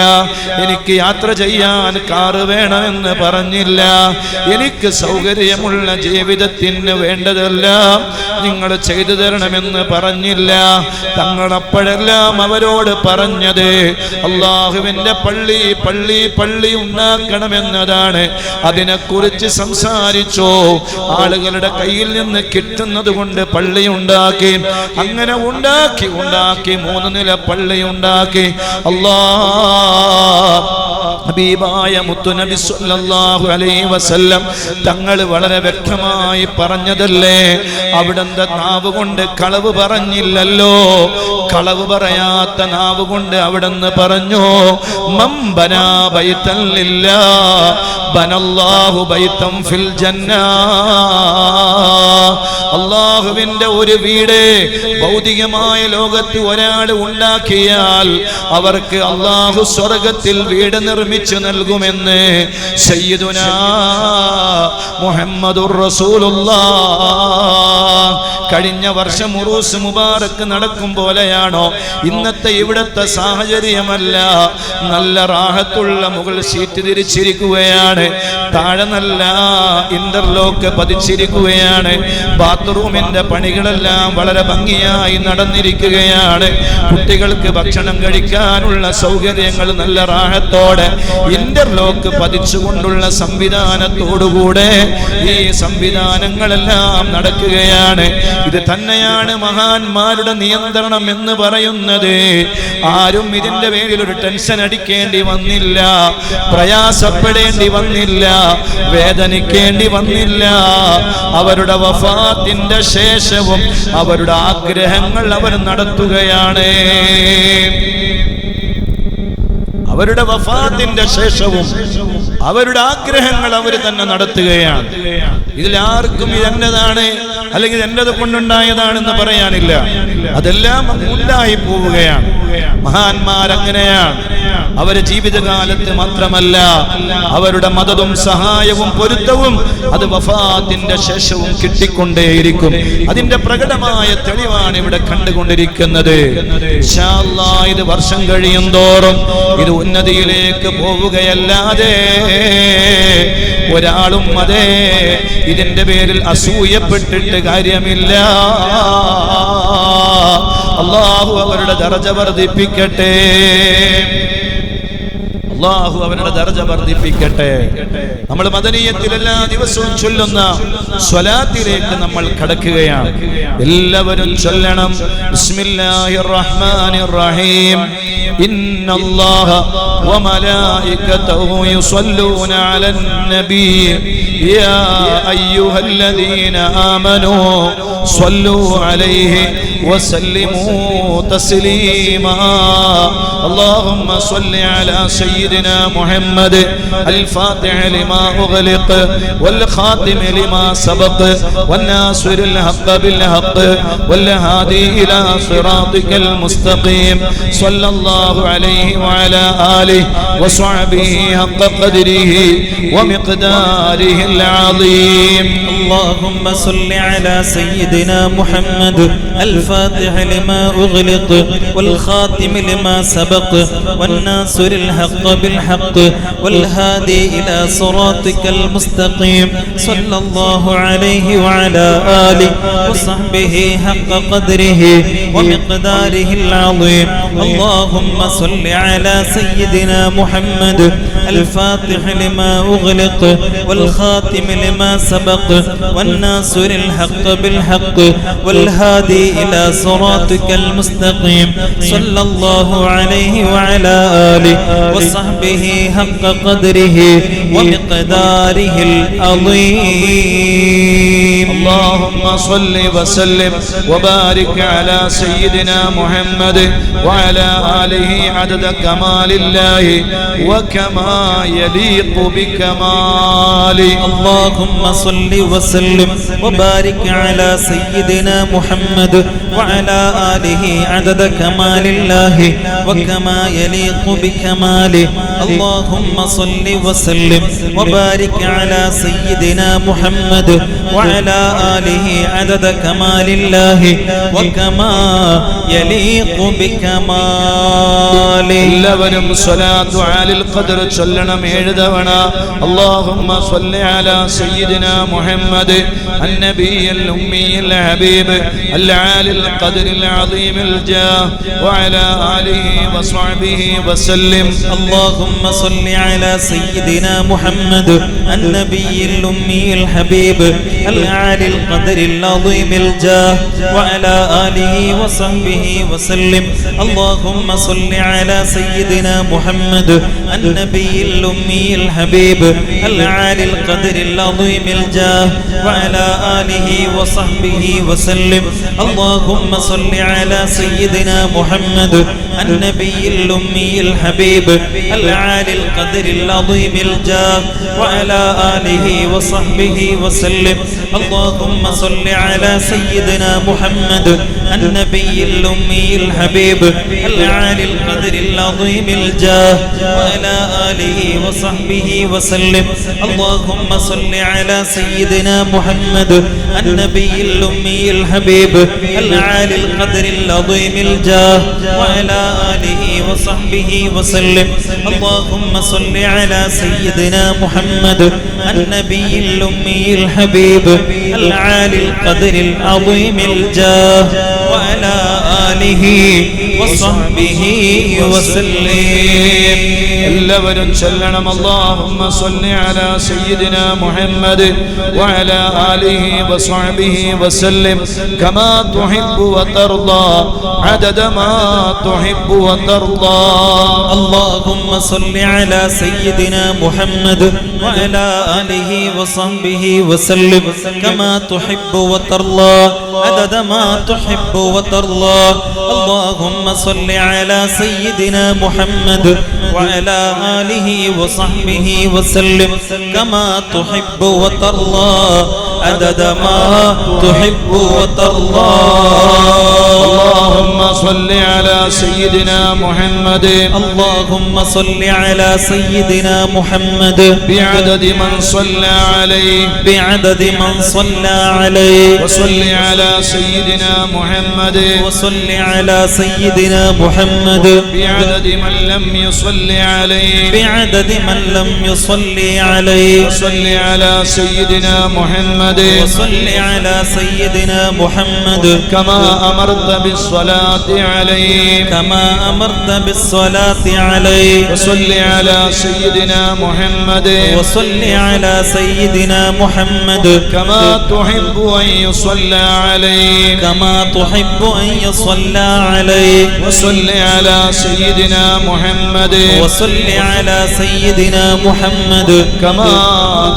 എനിക്ക് യാത്ര ചെയ്യാൻ കാറ് വേണമെന്ന് പറഞ്ഞില്ല, എനിക്ക് സൗകര്യമുള്ള ജീവിതത്തിന് വേണ്ടതെല്ലാം നിങ്ങൾ ചെയ്തു തരണമെന്ന് പറഞ്ഞില്ല. തങ്ങളപ്പോഴെല്ലാം അവരോട് പറഞ്ഞത് അല്ലാഹുവിന്റെ പള്ളി ഉണ്ടാക്കണമെന്നതാണ്. അതിനെക്കുറിച്ച് സംസാരിച്ചു. ആളുകളുടെ കയ്യിൽ നിന്ന് കിട്ടുന്നത് കൊണ്ട് പള്ളി ഉണ്ടാക്കി. അങ്ങനെ ഉണ്ടാക്കി 3 നില പള്ളി ഉണ്ടാക്കി. ഹബീബായ മുത്തുനബി സ്വല്ലല്ലാഹു അലൈഹി വസല്ലം തങ്ങൾ വളരെ വ്യക്തമായി പറഞ്ഞതല്ലേ, അവിടുത്തെ നാവ് കൊണ്ട് കളവ് പറഞ്ഞില്ലല്ലോ. കളവ് പറയാത്ത നാവ് കൊണ്ട് അവിടുന്ന് പറഞ്ഞു, മൻ ബനാ ബൈതൻ ലില്ലാഹ് ബനല്ലാഹു ബൈതൻ ഫിൽ ജന്നാ. അല്ലാഹുവിന്റെ ഒരു വീട് ഭൗതികമായ ലോകത്ത് ഒരാൾ ഉണ്ടാക്കിയാൽ അവർക്ക് അല്ലാഹു സ്വർഗ്ഗത്തിൽ വീട് നിർമ്മിച്ചു നൽകുമെന്ന് സയ്യിദുനാ മുഹമ്മദുർ റസൂലുള്ളാഹ്. കഴിഞ്ഞ വർഷം ഉറൂസ് മുബാറക്ക് നടക്കും പോലെയാണോ? ഇന്നത്തെ ഇവിടത്തെ സാഹചര്യമല്ല. നല്ല റാഹത്തുള്ള മുകൾ ഷീറ്റ് തിരിച്ചിരിക്കുകയാണ്. താഴെ നല്ല ഇന്റർലോക്ക് പതിച്ചിരിക്കുകയാണ്. ബാത്റൂമിന്റെ പണികളെല്ലാം വളരെ ഭംഗിയായി നടന്നിരിക്കുകയാണ്. കുട്ടികൾക്ക് ഭക്ഷണം കഴിക്കാനുള്ള സൗകര്യങ്ങൾ നല്ല റാഹത്തോടെ ഇന്റർലോക്ക് പതിച്ചുകൊണ്ടുള്ള സംവിധാനത്തോടുകൂടെ ഈ സംവിധാനങ്ങളെല്ലാം നടക്കുകയാണ്. ഇത് തന്നെയാണ് മഹാന്മാരുടെ നിയന്ത്രണം എന്ന് പറയുന്നത്. ആരും ഇതിന്റെ പേരിൽ ഒരു ടെൻഷൻ അടിക്കേണ്ടി വന്നില്ല, പ്രയാസപ്പെടേണ്ടി വന്നില്ല, വേദനിക്കേണ്ടി വന്നില്ല. അവരുടെ വഫാത്തിന്റെ ശേഷവും അവരുടെ ആഗ്രഹങ്ങൾ അവർ നടത്തുകയാണ്. അവരുടെ വഫാത്തിന്റെ ശേഷവും അവരുടെ ആഗ്രഹങ്ങൾ അവർ തന്നെ നടത്തുകയാണ്. ഇതിലാർക്കും ഇതെന്നതാണ് അല്ലെങ്കിൽ എന്റേത് കൊണ്ടുണ്ടായതാണെന്ന് പറയാനില്ല. അതെല്ലാം ഉണ്ടായി പോവുകയാണ്. മഹാന്മാരങ്ങനെയാണ്. അവരുടെ ജീവിതകാലത്ത് മാത്രമല്ല, അവരുടെ മദതും സഹായവും പൊരുത്തവും അത് വഫാത്തിന്റെ ശേഷവും കിട്ടിക്കൊണ്ടേയിരിക്കും. അതിന്റെ പ്രകടമായ തെളിവാണ് ഇവിടെ കണ്ടുകൊണ്ടിരിക്കുന്നത്. ഇൻഷാ അല്ലാഹ് ഇത് വർഷം കഴിയുന്തോറും ഇത് ഉന്നതിയിലേക്ക് പോവുകയല്ലാതെ ഒരാളും അതേ ഇതിന്റെ പേരിൽ അസൂയപ്പെട്ടിട്ട് കാര്യമില്ല. അല്ലാഹു അവരുടെ ദർജ വർദ്ധിപ്പിക്കട്ടെ. അല്ലാഹു അവരുടെ ദർജ വർദ്ധിപ്പിക്കട്ടെ. നമ്മൾ മദനിയത്തിൽ എല്ലാ ദിവസവും ചൊല്ലുന്ന സ്വലാത്തിലേക്ക് നമ്മൾ കടക്കുകയാണ്. എല്ലാവരും ചൊല്ലണം. ബിസ്മില്ലാഹിർ റഹ്മാനിർ റഹീം. ഇന്നല്ലാഹ വമലായികതഹു യുസല്ലൂന അലൻ നബി യാ അയ്യുഹല്ലദീന ആമനൂ സ്വല്ലൂ അലൈഹി വസല്ലിമൂ തസ്ലീമാ. اللهم صل على سيدنا محمد الفاتح لما أغلق والخاتم لما سبق والناصر الحق بالحق والهادي إلى صراطك المستقيم صلى الله عليه وعلى آله وصحبه حق قدره ومقداره العظيم. اللهم صل على سيدنا محمد الفاتح لما أغلق والخاتم لما سبق والناصر الحق بالحق والهادي إلى صراطك المستقيم صلى الله عليه وعلى آله وصحبه حق قدره ومقداره العظيم. اللهم صل على سيدنا محمد الفاتح لما أغلق والخاتم لما سبق والناصر الحق بالحق والهادي إلى صراطك المستقيم صلى الله عليه وعلى آله وصحبه حق قدره ومقداره العظيم. اللهم صل وسلم وبارك على سيدنا محمد وعلى آله عدد كمال الله وكما يليق بكماله. اللهم صل وسلم وبارك على سيدنا محمد وعلى آله عدد كمال الله وكما يليق بكماله. اللهم صل وسلم وبارك على سيدنا محمد وعلى آله عدد كمال الله وكما يليق بكماله. എല്ലാവരും സ്വലാത്തു അലൽ ഖദ്ർ ചൊല്ലണം 7 തവണ. اللهم صل على سيدنا محمد النبي الأمي الحبيب العالي القدر العظيم الجاه وعلى آله وصحبه وسلم. اللهم صل على سيدنا محمد النبي الأمي الحبيب العالي القدر العظيم الجاه وعلى آله وصحبه وسلم. اللهم صل على سيدنا محمد النبي الأمي الحبيب العالي القدر العظيم الجاه وعلى آله وصحبه وسلم. اللهم صل على سيدنا محمد النبي الأمي الحبيب العالي القدر العظيم الجاه وعلى آله وصحبه وسلم. اللهم صل على سيدنا محمد النبي الأمي الحبيب العالي القدر العظيم الجاه وعلى آله وصحبه وسلم. اللهم صل على سيدنا محمد النبي الأمي الحبيب العالي القدر العظيم الجاه وعلى آله وصحبه وسلم. اللهم صل على سيدنا محمد النبي الأمي الحبيب العالي القدر العظيم الجاه وعلى آله وصحبه وسلم. എല്ലാവരും ചൊല്ലണം. اللهم صل على سيدنا محمد وعلى آله وصحبه وسلم كما تحب وترضى عدد ما تحب وترضى. اللهم صل على سيدنا محمد وعلى آله وصحبه وسلم كما تحب وترضى عدد ما تحب وترضى. اللهم صل على سيدنا محمد وعلى آله وصحبه وسلم كما تحب وترضى عدد ما تحب وترضى. اللهم صل على سيدنا محمد اللهم صل على سيدنا محمد بعدد من صلى عليه بعدد من صلى عليه. وصل على سيدنا محمد وصل على سيدنا محمد بعدد من لم يصل عليه بعدد من لم يصلي عليه. وصل على سيدنا محمد وصل على سيدنا محمد كما أمرت بالصلاة عليه كما أمرت بالصلاة عليه. وصل على سيدنا محمد وصل على سيدنا محمد كما تحب أن يصلى عليه كما تحب أن يصلى عليه. وصل على سيدنا محمد وصل على سيدنا محمد كما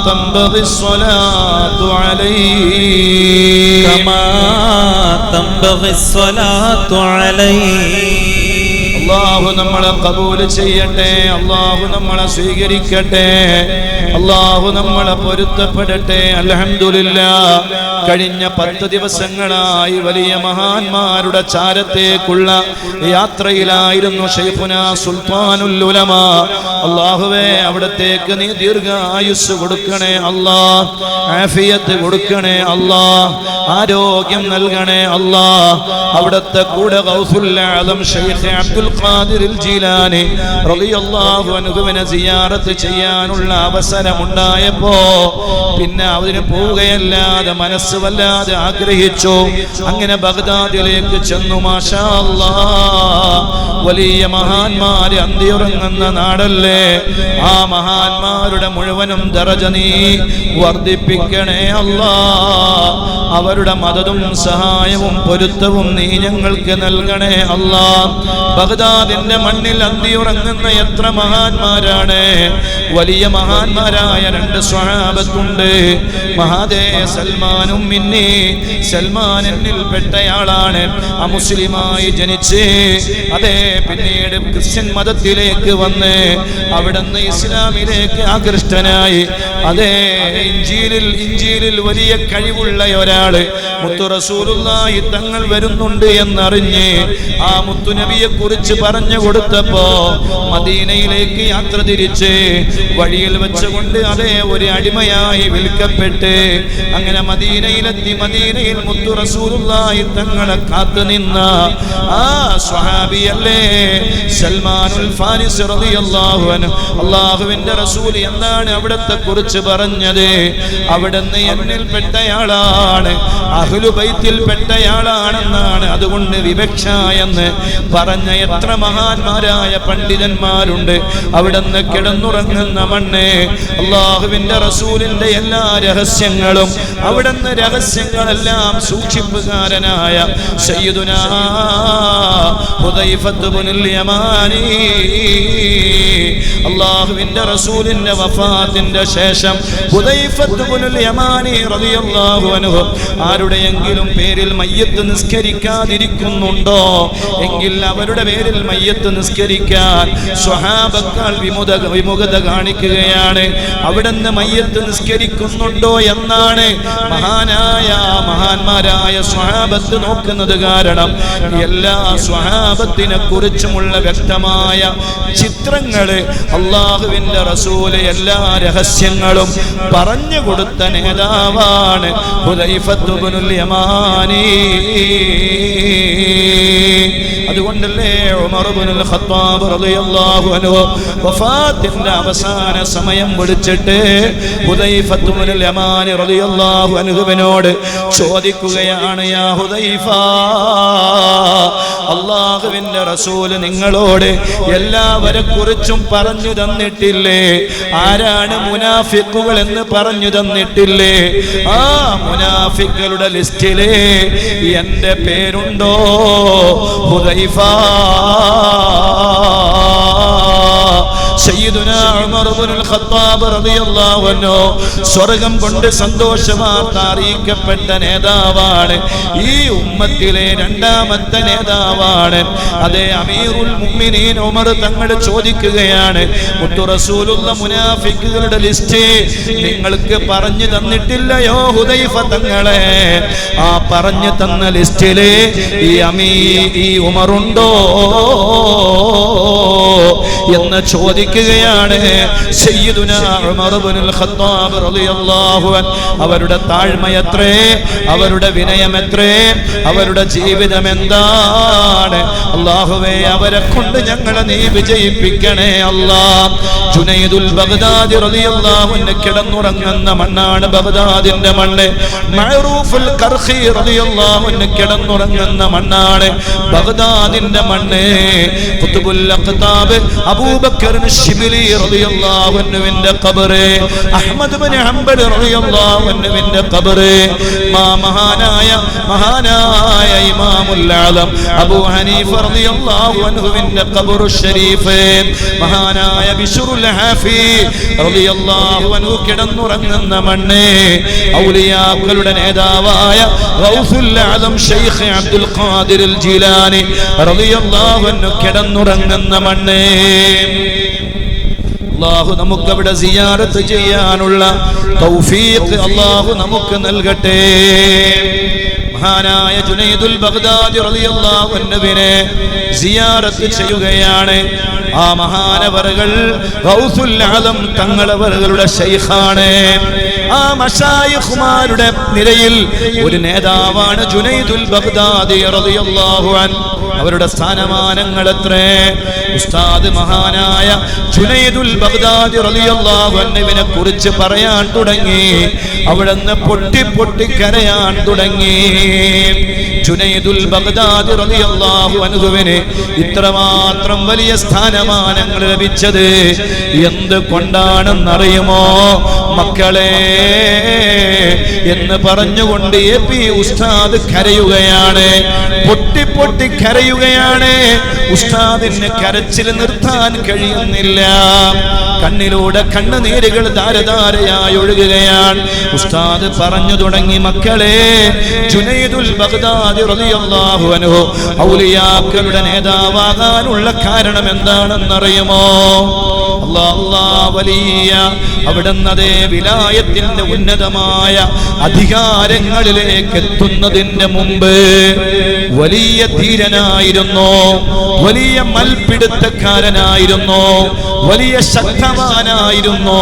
تنبغي الصلاة عليه كما تنبغي الصلاة عليه. അല്ലാഹു നമ്മളെ ഖബൂൽ ചെയ്യട്ടെ, അല്ലാഹു നമ്മളെ സ്വീകരിക്കട്ടെ, അല്ലാഹു നമ്മളെ പൊരുത്തപ്പെടട്ടെ. അൽഹംദുലില്ലാഹ്, കഴിഞ്ഞ 10 ദിവസങ്ങളായി വലിയ മഹാന്മാരുടെ ചാരത്തേക്കുള്ള യാത്രയിലായിരുന്നു ശൈഖുനാ സുൽത്താനുൽ ഉലമ. അല്ലാഹുവേ, അവിടത്തേക്ക് നീ ദീർഘായുസ് കൊടുക്കണേ അല്ലാഹ്, ആഫിയത്ത് കൊടുക്കണേ അല്ലാഹ്, ആരോഗ്യം നൽകണേ അല്ലാഹ്. അവിടത്തെ കൂടെ ഗൗസുൽ ആദം ശൈഖ് അബ്ദുൽ ഖാദിർ ജീലാനി റളിയല്ലാഹു അൻഹുവിനെ സിയാറത്ത് ചെയ്യാനുള്ള അവസരമുണ്ടായപ്പോ പിന്നെ അതിന് പോവുകയല്ലാതെ മനസ്സ് വല്ലാതെ ആഗ്രഹിച്ചു. അങ്ങനെ ബഗ്ദാദിലേക്ക് ചെന്നു. മാഷാ അല്ലാഹ്, വലിയ മഹാന്മാര് അന്തിയുറങ്ങുന്ന നാടല്ലേ. ആ മഹാന്മാരുടെ മുഴുവനും ദറജ നീ വർദ്ധിപ്പിക്കണേ അല്ലാഹ്. അവരുടെ മദതും സഹായവും പൊരുത്തവും നീ ഞങ്ങൾക്ക് നൽകണേ അല്ലാഹ്. ബഗ്ദാദിന്റെ മണ്ണിൽ അന്തിയുറങ്ങുന്ന എത്ര മഹാന്മാരാണ്. വലിയ മഹാന്മാരായ 2 സ്വഹാബത്തുണ്ട്. മഹാദേ സൽമാനും മിന്നി, സൽമാൻ എന്നിൽ പെട്ടയാളാണ്. അമുസ്ലിമായി ജനിച്ച് അതേ പിന്നീട് ക്രിസ്ത്യൻ മതത്തിലേക്ക് വന്ന് അവിടുന്ന് ഇസ്ലാമിലേക്ക് ആകൃഷ്ടനായി. അതേ ഇഞ്ചീലിൽ വലിയ കഴിവുള്ള ഒരാള് മുത്തു റസൂലുള്ളാഹി തങ്ങൾ വരുന്നുണ്ട് എന്നറിഞ്ഞ് ആ മുത്തുനബിയെ കുറിച്ച് പറഞ്ഞു കൊടുത്തപ്പോ മദീനയിലേക്ക് യാത്ര തിരിച്ച് വഴിയിൽ വെച്ചുകൊണ്ട് അതേ ഒരു അടിമയായി വിൽക്കപ്പെട്ട് അങ്ങനെ മദീനയിലെത്തി. മദീനയിൽ മുത്തു റസൂലുള്ളാഹി തങ്ങളെ കാത്തു നിന്ന ആ സ്വഹാബിയല്ലേ സൽമാനുൽ ഫാരിസ് റളിയല്ലാഹു അൻഹു. അല്ലാഹുവിന്റെ റസൂൽ എന്താണ് അവിടത്തെ കുറിച്ച് പറഞ്ഞത്? അവിടുന്ന് എന്നിൽ പെട്ടയാളാണ്, അഹ്ലു ബൈത്തിൽ പെട്ടയാളാണെന്നാണ്. അതുകൊണ്ട് വിവക്ഷ എന്ന് പറഞ്ഞ എത്ര മഹാന്മാരായ പണ്ഡിതന്മാരുണ്ട്. അവിടുന്ന് കിടന്നുറങ്ങുന്ന മണ്ണ് അല്ലാഹുവിന്റെ റസൂലിന്റെ എല്ലാ രഹസ്യങ്ങളും അവിടുന്ന് രഹസ്യങ്ങളെല്ലാം സൂക്ഷിപ്പുകാരനായ സയ്യിദുനാ ഹുദൈഫത്ത് ഇബ്നുൽ യമാനി, അല്ലാഹുവിന്റെ റസൂലിന്റെ വഫാത്തിന്റെ ശേഷം ഹുദൈഫത്ത് ഇബ്നുൽ യമാനി റളിയല്ലാഹു അൻഹു ആരുടെയെങ്കിലും പേരിൽ മയ്യത്ത് നിസ്കരിക്കാതിരിക്കുന്നുണ്ടോ എങ്കിൽ അവരുടെ പേരിൽ മയ്യത്ത് നിസ്കരിക്കാൻ സ്വഹാബക്കൾ വിമുഖത കാണിക്കുകയാണ്. അവിടുന്ന് മയ്യത്ത് നിസ്കരിക്കുന്നുണ്ടോ എന്നാണ് മഹാന്മാരായ സ്വഹാബത്ത് നോക്കുന്നത്. കാരണം എല്ലാ സ്വഹാബത്തിനെ കുറിച്ചുമുള്ള വ്യക്തമായ ചിത്രങ്ങള് അല്ലാഹുവിന്റെ റസൂല് എല്ലാ രഹസ്യങ്ങളും പറഞ്ഞു കൊടുത്ത നേതാവാണ് ഹുദൈഫത്ത് ഇബ്നുൽ യമാനി. അതുകൊണ്ടല്ലേ ഉമർ ഇബ്നുൽ ഖത്താബ് റളിയല്ലാഹു അൻഹു വഫാത്തിന്റെ അവസാന സമയം വിളിച്ചിട്ട് ഹുദൈഫത്ത് ഇബ്നുൽ യമാനി റളിയല്ലാഹു അൻഹുവിനോട് ചോദിക്കുകയാണ്, യാ ഹുദൈഫ, അല്ലാഹുവിന്റെ റസൂൽ നിങ്ങളോട് എല്ലാവരെ കുറിച്ചും പറഞ്ഞു തന്നിട്ടില്ലേ? ആരാണ് മുനാഫിക്കുകൾ എന്ന് പറഞ്ഞു തന്നിട്ടില്ലേ? ആ മുനാഫിക്കുകളുടെ ലിസ്റ്റില് എന്റെ പേരുണ്ടോ ഹുദൈഫ? സയ്യിദുനാ ഉമർ ഇബ്നുൽ ഖത്താബ് റളിയല്ലാഹു അൻഹു സ്വർഗ്ഗം കൊണ്ട് സന്തോഷവാർത്ത അറിയിക്കപ്പെട്ട നേതാവാണ്. ഈ ഉമ്മത്തിലെ രണ്ടാമത്തെ നേതാവാണ്. അതേ അമീറുൽ മുഅ്മിനീൻ ഉമർ തങ്ങൾ ചോദിക്കുകയാണ്, മുത്തു റസൂലുള്ള മുനാഫിക്കുകളുടെ ലിസ്റ്റ് നിങ്ങൾക്ക് പറഞ്ഞു തന്നിട്ടില്ലയോ ഹുദൈഫ തങ്ങളെ? ആ പറഞ്ഞു തന്ന ലിസ്റ്റിലെ ഈ ഉമറുണ്ടോ എന്ന് ചോദിക്കുകയാണ്. സയ്യിദുനാ ഉമർ ഇബ്നുൽ ഖത്താബ് റളിയല്ലാഹു അൻഹു അവരുടെ താഴ്മയത്രേ, അവരുടെ വിനയമെത്രേ, അവരുടെ ജീവിതം എന്താണ്? അല്ലാഹുവേ, അവരെ കൊണ്ട് ഞങ്ങളെ നീ വിജയിപ്പിക്കണേ അല്ലാഹ്. ജുനൈദുൽ ബഗ്ദാദി റളിയല്ലാഹു അൻഹു കിടന്നുറങ്ങുന്ന മണ്ണാണ് ബഗ്ദാദിന്റെ മണ്ണ്. മഅറൂഫുൽ ഖർഖി റളിയല്ലാഹു അൻഹു കിടന്നുറങ്ങുന്ന മണ്ണാണ് ബഗ്ദാദിന്റെ മണ്ണ്. ഖുതുബുൽ അഖ്താബ് അബൂബക്കർ ശിബിലി റളിയല്ലാഹു അൻഹുവിന്റെ ഖബർ, അഹ്മദ് ഇബ്നു ഹംബൽ റളിയല്ലാഹു അൻഹുവിന്റെ ഖബർ, മഹാനായ ഇമാമുൽ ആലം അബൂ ഹനീഫ റളിയല്ലാഹു അൻഹുവിന്റെ ഖബർ ശരീഫ്, മഹാനായ ബിശ്റുൽ ഹാഫി റളിയല്ലാഹു അൻഹു കിടന്നുറങ്ങുന്ന മണ്ണ്, ഔലിയാക്കളുടെ നേതാവായ ഗൗസുൽ ആലം ശൈഖ് അബ്ദുൽ ഖാദിർ അൽ ജീലാനി റളിയല്ലാഹു അൻഹു കിടന്നുറങ്ങുന്ന മണ്ണ്. അല്ലാഹു നമുക്ക് അവിടെ സിയാറത്ത് ചെയ്യാനുള്ള തൗഫീഖ് അല്ലാഹു നമുക്ക് നൽകട്ടെ. മഹാനായ ജുനൈദുൽ ബഗ്ദാദി റളിയല്ലാഹു അൻഹുവിനെ സിയാറത്ത് ചെയ്യുകയാണ്. ആ മഹാനവറുകൾ ഗൗസുൽ ആലം തങ്ങളവറുകളുടെ ശൈഖാണ്. ആ മശായിഖുമാരുടെ നിരയിൽ ഒരു നേതാവാണ് ജുനൈദുൽ ബഗ്ദാദി റളിയല്ലാഹു അൻഹു. അവരുടെ സ്ഥാനമാനങ്ങൾ എത്രേ! ഉസ്താദ് മഹാനായ ജുനൈദുൽ ബഗ്ദാദി റളിയല്ലാഹു അൻഹുവിനെ കുറിച്ച് പറയാൻ തുടങ്ങി. അവിടുന്ന് പൊട്ടി പൊട്ടി കരയാൻ തുടങ്ങി. ജുനൈദുൽ ബഗ്ദാദി റളിയല്ലാഹു അൻഹുവിന് ഇത്രമാത്രം വലിയ സ്ഥാനമാനങ്ങൾ ലഭിച്ചത് എന്തുകൊണ്ടാണെന്നറിയുമോ? മക്കളെ എന്ന് പറഞ്ഞുകൊണ്ട് എപി ഉസ്താദ് കരയുകയാണ്, പൊട്ടി പൊട്ടി കരയുകയാണ്. ഉസ്താദിന് കരച്ചിൽ നിർത്താൻ കഴിയുന്നില്ല. കണ്ണിലൂടെ കണ്ണുനീരുകൾ ധാരധാരയായി ഒഴുകുകയാണ്. ഉസ്താദ് പറഞ്ഞു തുടങ്ങി, മക്കളെ, ജുനൈദുൽ ബഗ്ദാദി റളിയല്ലാഹു അൻഹു ഔലിയാക്കളുടെ നേതാവാകാനുള്ള കാരണം എന്താണെന്നറിയുമോ? വലിയ അവിടുന്നതേ വിലായത്തിന്റെ ഉന്നതമായ അധികാരങ്ങളിലേക്ക് എത്തുന്നതിന്റെ മുമ്പ് വലിയ ധീരനായിരുന്നു, വലിയ മൽപിടുത്തക്കാരനായിരുന്നു, വലിയ ശക്തവാനായിരുന്നു.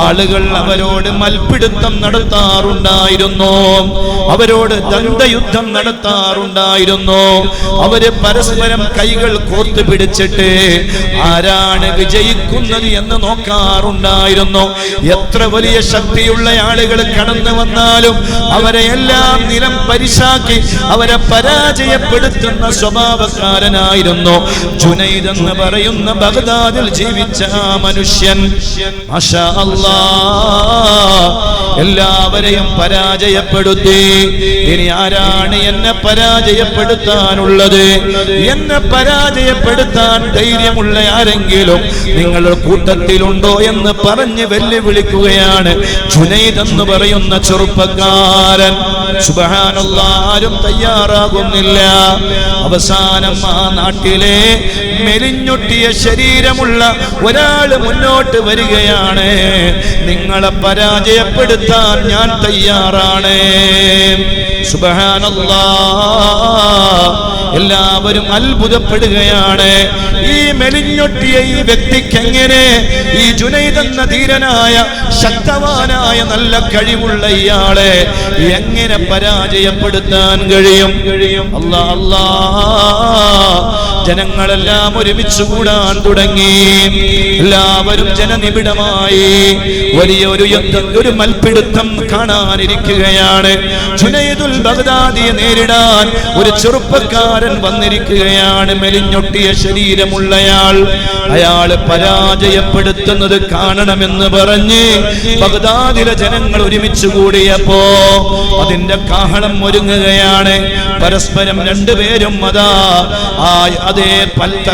ആളുകൾ അവരോട് മൽപിടുത്തം നടത്താറുണ്ടായിരുന്നു, അവരോട് ദണ്ഡയുദ്ധം നടത്താറുണ്ടായിരുന്നു. അവര് പരസ്പരം കൈകൾ കോർത്തു പിടിച്ചിട്ട് ആരാണ് വിജയിക്കുന്നത് എന്ന് നോക്കാറുണ്ടായിരുന്നു. എത്ര വലിയ ശക്തിയുള്ള ആളുകൾ കടന്നു വന്നാലും അവരെ എല്ലാം നിലം പരിശാക്കി അവരെ പരാജയപ്പെടുത്തുന്ന സ്വഭാവക്കാരനായിരുന്നു ജുനൈദ് എന്ന് പറയുന്ന ബഗ്ദാദിൽ ജീവിച്ച മനുഷ്യൻ. മാഷാ അല്ലാഹ്, എല്ലാവരെയും പരാജയപ്പെടുത്തി. ഇനി ആരാണ് എന്നെ പരാജയപ്പെടുത്താനുള്ളത്? എന്നെ പരാജയപ്പെടുത്താൻ ധൈര്യമുള്ള ആരെങ്കിലും നിങ്ങളുടെ കൂട്ടത്തിലുണ്ടോ എന്ന് പറഞ്ഞ് വെല്ലുവിളിക്കുകയാണ് ജുനൈദ് എന്ന് പറയുന്ന ചെറുപ്പക്കാരൻ. സുബ്ഹാനല്ലാഹ്, ആരും തയ്യാറാകുന്നില്ല. അവസാനം ആ നാട്ടിലെ മെലിഞ്ഞൊട്ടിയ ശരീരമുള്ള ഒരാൾ മുന്നോട്ട് വരികയാണ്. നിങ്ങളെ പരാജയപ്പെടുത്താൻ ഞാൻ തയ്യാറാണ്. സുബ്ഹാനല്ലാഹ്, എല്ലാവരും അത്ഭുതപ്പെടുകയാണ്. ഈ മെലിഞ്ഞൊട്ടിയ ഈ വ്യക്തിക്ക് എങ്ങനെ ഈ ജുനൈദ് എന്ന ധീരനായ ശക്തവാനായ നല്ല കഴിവുള്ള ഇയാളെ എങ്ങനെ പരാജയപ്പെടുത്താൻ കഴിയും? അല്ലാഹ് അല്ലാഹ്, ജനങ്ങളെല്ലാം ഒരുമിച്ച് കൂടാൻ തുടങ്ങി. എല്ലാവരും ജനനിബിഡമായി വലിയൊരു യുദ്ധം, ഒരു മൽപിടുത്തം കാണാനിരിക്കുകയാണ്. ജുനൈദുൽ ബഗ്ദാദിയെ നേരിടാൻ ഒരു ചെറുപ്പക്കാരൻ ചെറുപ്പക്കാരൻ വന്നിരിക്കുകയാണ്. മെലിഞ്ഞൊട്ടിയ ശരീരമുള്ളയാൾ. അയാൾ പരാജയപ്പെടുത്തുന്നത് കാണണമെന്ന് പറഞ്ഞ് ബഗ്ദാദിലെ ജനങ്ങൾ ഒരുമിച്ച് കൂടിയപ്പോ അതിന്റെ കാഹളം ഒരുങ്ങുകയാണ്. പരസ്പരം രണ്ടുപേരും അതേ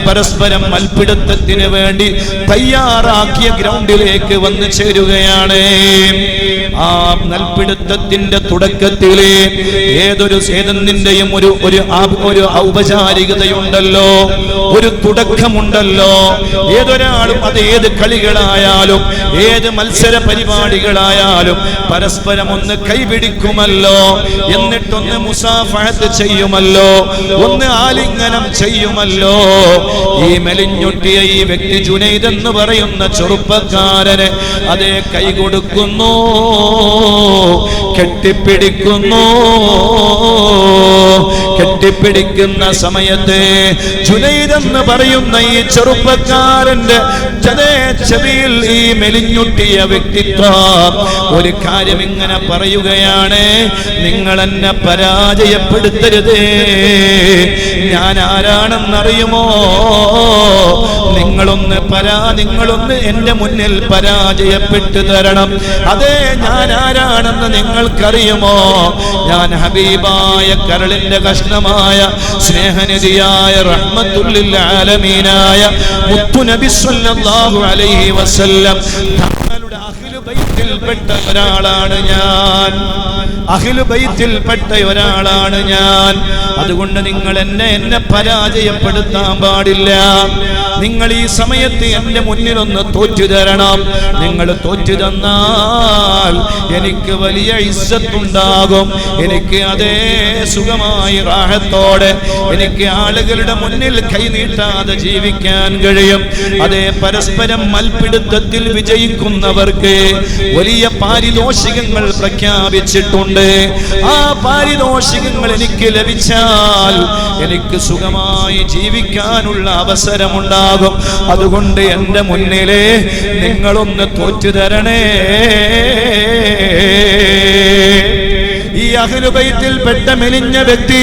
പരസ്പരം മൽപ്പിടുത്തത്തിന് വേണ്ടി തയ്യാറാക്കിയ ഗ്രൗണ്ടിലേക്ക് വന്നു ചേരുകയാണ്. ആ മൽപ്പിടുത്തത്തിന്റെ തുടക്കത്തിലെ ഏതൊന്നിന്റെയും ഒരു ഔപചാരികതയുണ്ടല്ലോ, ഒരു തുടക്കമുണ്ടല്ലോ. ഏതൊരാളും അത് ഏത് കളികളായാലും ഏത് മത്സര പരിപാടികളായാലും പരസ്പരം ഒന്ന് കൈപിടിക്കുമല്ലോ, എന്നിട്ടൊന്ന് മുസാഫഹത്ത് ചെയ്യുമല്ലോ, ഒന്ന് ആലിംഗനം ചെയ്യുമല്ലോ. ഈ മെലിഞ്ഞൊട്ടിയ ഈ വ്യക്തി ജുനൈദ് എന്ന് പറയുന്ന ചെറുപ്പക്കാരന് അതേ കൈ കൊടുക്കുന്നു, കെട്ടിപ്പിടിക്കുന്നു. കെട്ടിപ്പിടിക്കുന്ന സമയത്ത് ജുനൈദ് എന്ന് പറയുന്ന ഈ ചെറുപ്പക്കാരന്റെ ചെവിയിൽ ഈ മെലിഞ്ഞൊട്ടിയ വ്യക്തിത്വം ഒരു കാര്യം ഇങ്ങനെ പറയുകയാണ്: നിങ്ങൾ എന്നെ പരാജയപ്പെടുത്തരുത്. ഞാൻ ആരാണെന്നറിയുമോ? നിങ്ങളൊന്ന് എന്റെ മുന്നിൽ പരാജയപ്പെട്ടു തരണം. അതെ, ഞാൻ ആരാണെന്ന് നിങ്ങൾക്കറിയുമോ? ഞാൻ ഹബീബായ കരളിന്റെ കഷ്ണമായ സ്നേഹനിധിയായ റഹ്മത്തുല്ലിൽ ആലമീനായ മുത്തുനബി സ്വല്ലല്ലാഹു അലൈഹി വസല്ലം തങ്ങളുടെ അഹ്ലു ബൈത്തിൽപ്പെട്ട ഒരാളാണ് ഞാൻ. അഹ്ലു ബൈത്തിൽപ്പെട്ട ഒരാളാണ് ഞാൻ. അതുകൊണ്ട് നിങ്ങൾ എന്നെ പരാജയപ്പെടുത്താൻ പാടില്ല. നിങ്ങൾ ഈ സമയത്ത് എന്റെ മുന്നിലൊന്ന് തോറ്റു തരണം. നിങ്ങൾ തോറ്റു തന്നാൽ എനിക്ക് വലിയ ഇസ്സത്തുണ്ടാകും. എനിക്ക് അതേ സുഖമായി റാഹത്തോടെ എനിക്ക് ആളുകളുടെ മുന്നിൽ കൈനീട്ടാതെ ജീവിക്കാൻ കഴിയും. അതേ പരസ്പരം മൽപ്പിടുത്തത്തിൽ വിജയിക്കുന്നവർക്ക് വലിയ പാരിതോഷികങ്ങൾ പ്രഖ്യാപിച്ചിട്ടുണ്ട്. ആ പാരിതോഷികങ്ങൾ എനിക്ക് ലഭിച്ചാൽ എനിക്ക് സുഖമായി ജീവിക്കാനുള്ള അവസരമുണ്ടാകും. അതുകൊണ്ട് എന്റെ മുന്നിലെ നിങ്ങളൊന്ന് തോറ്റു തരണേ. ഈ അഹ്ലു ബൈത്തിൽപ്പെട്ട മെലിഞ്ഞ വ്യക്തി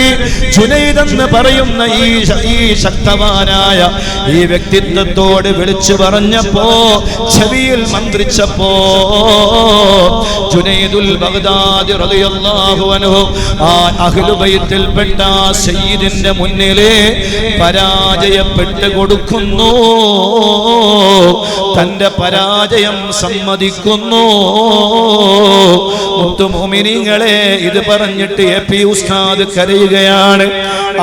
ജുനൈദ് എന്ന് പറയുന്ന ഈ ശക്തവാനായ ഈ വ്യക്തിത്വത്തോട് വിളിച്ചു പറഞ്ഞപ്പോ, ചെവിയിൽ മന്ത്രിച്ചപ്പോ, ജുനൈദുൽ ബഗ്ദാദി റളിയല്ലാഹു അൻഹു ആ അഹ്ലു ബൈത്തിൽപ്പെട്ട സയ്യിദിന്റെ മുന്നിലെ പരാജയപ്പെട്ട് കൊടുക്കുന്നു. തന്റെ പരാജയം സമ്മതിക്കുന്നു. മുത്തുമോമിനീങ്ങളെ, ഇത് പറഞ്ഞിട്ട് എ പി ഉസ്താദ് കരയുകയാണ്.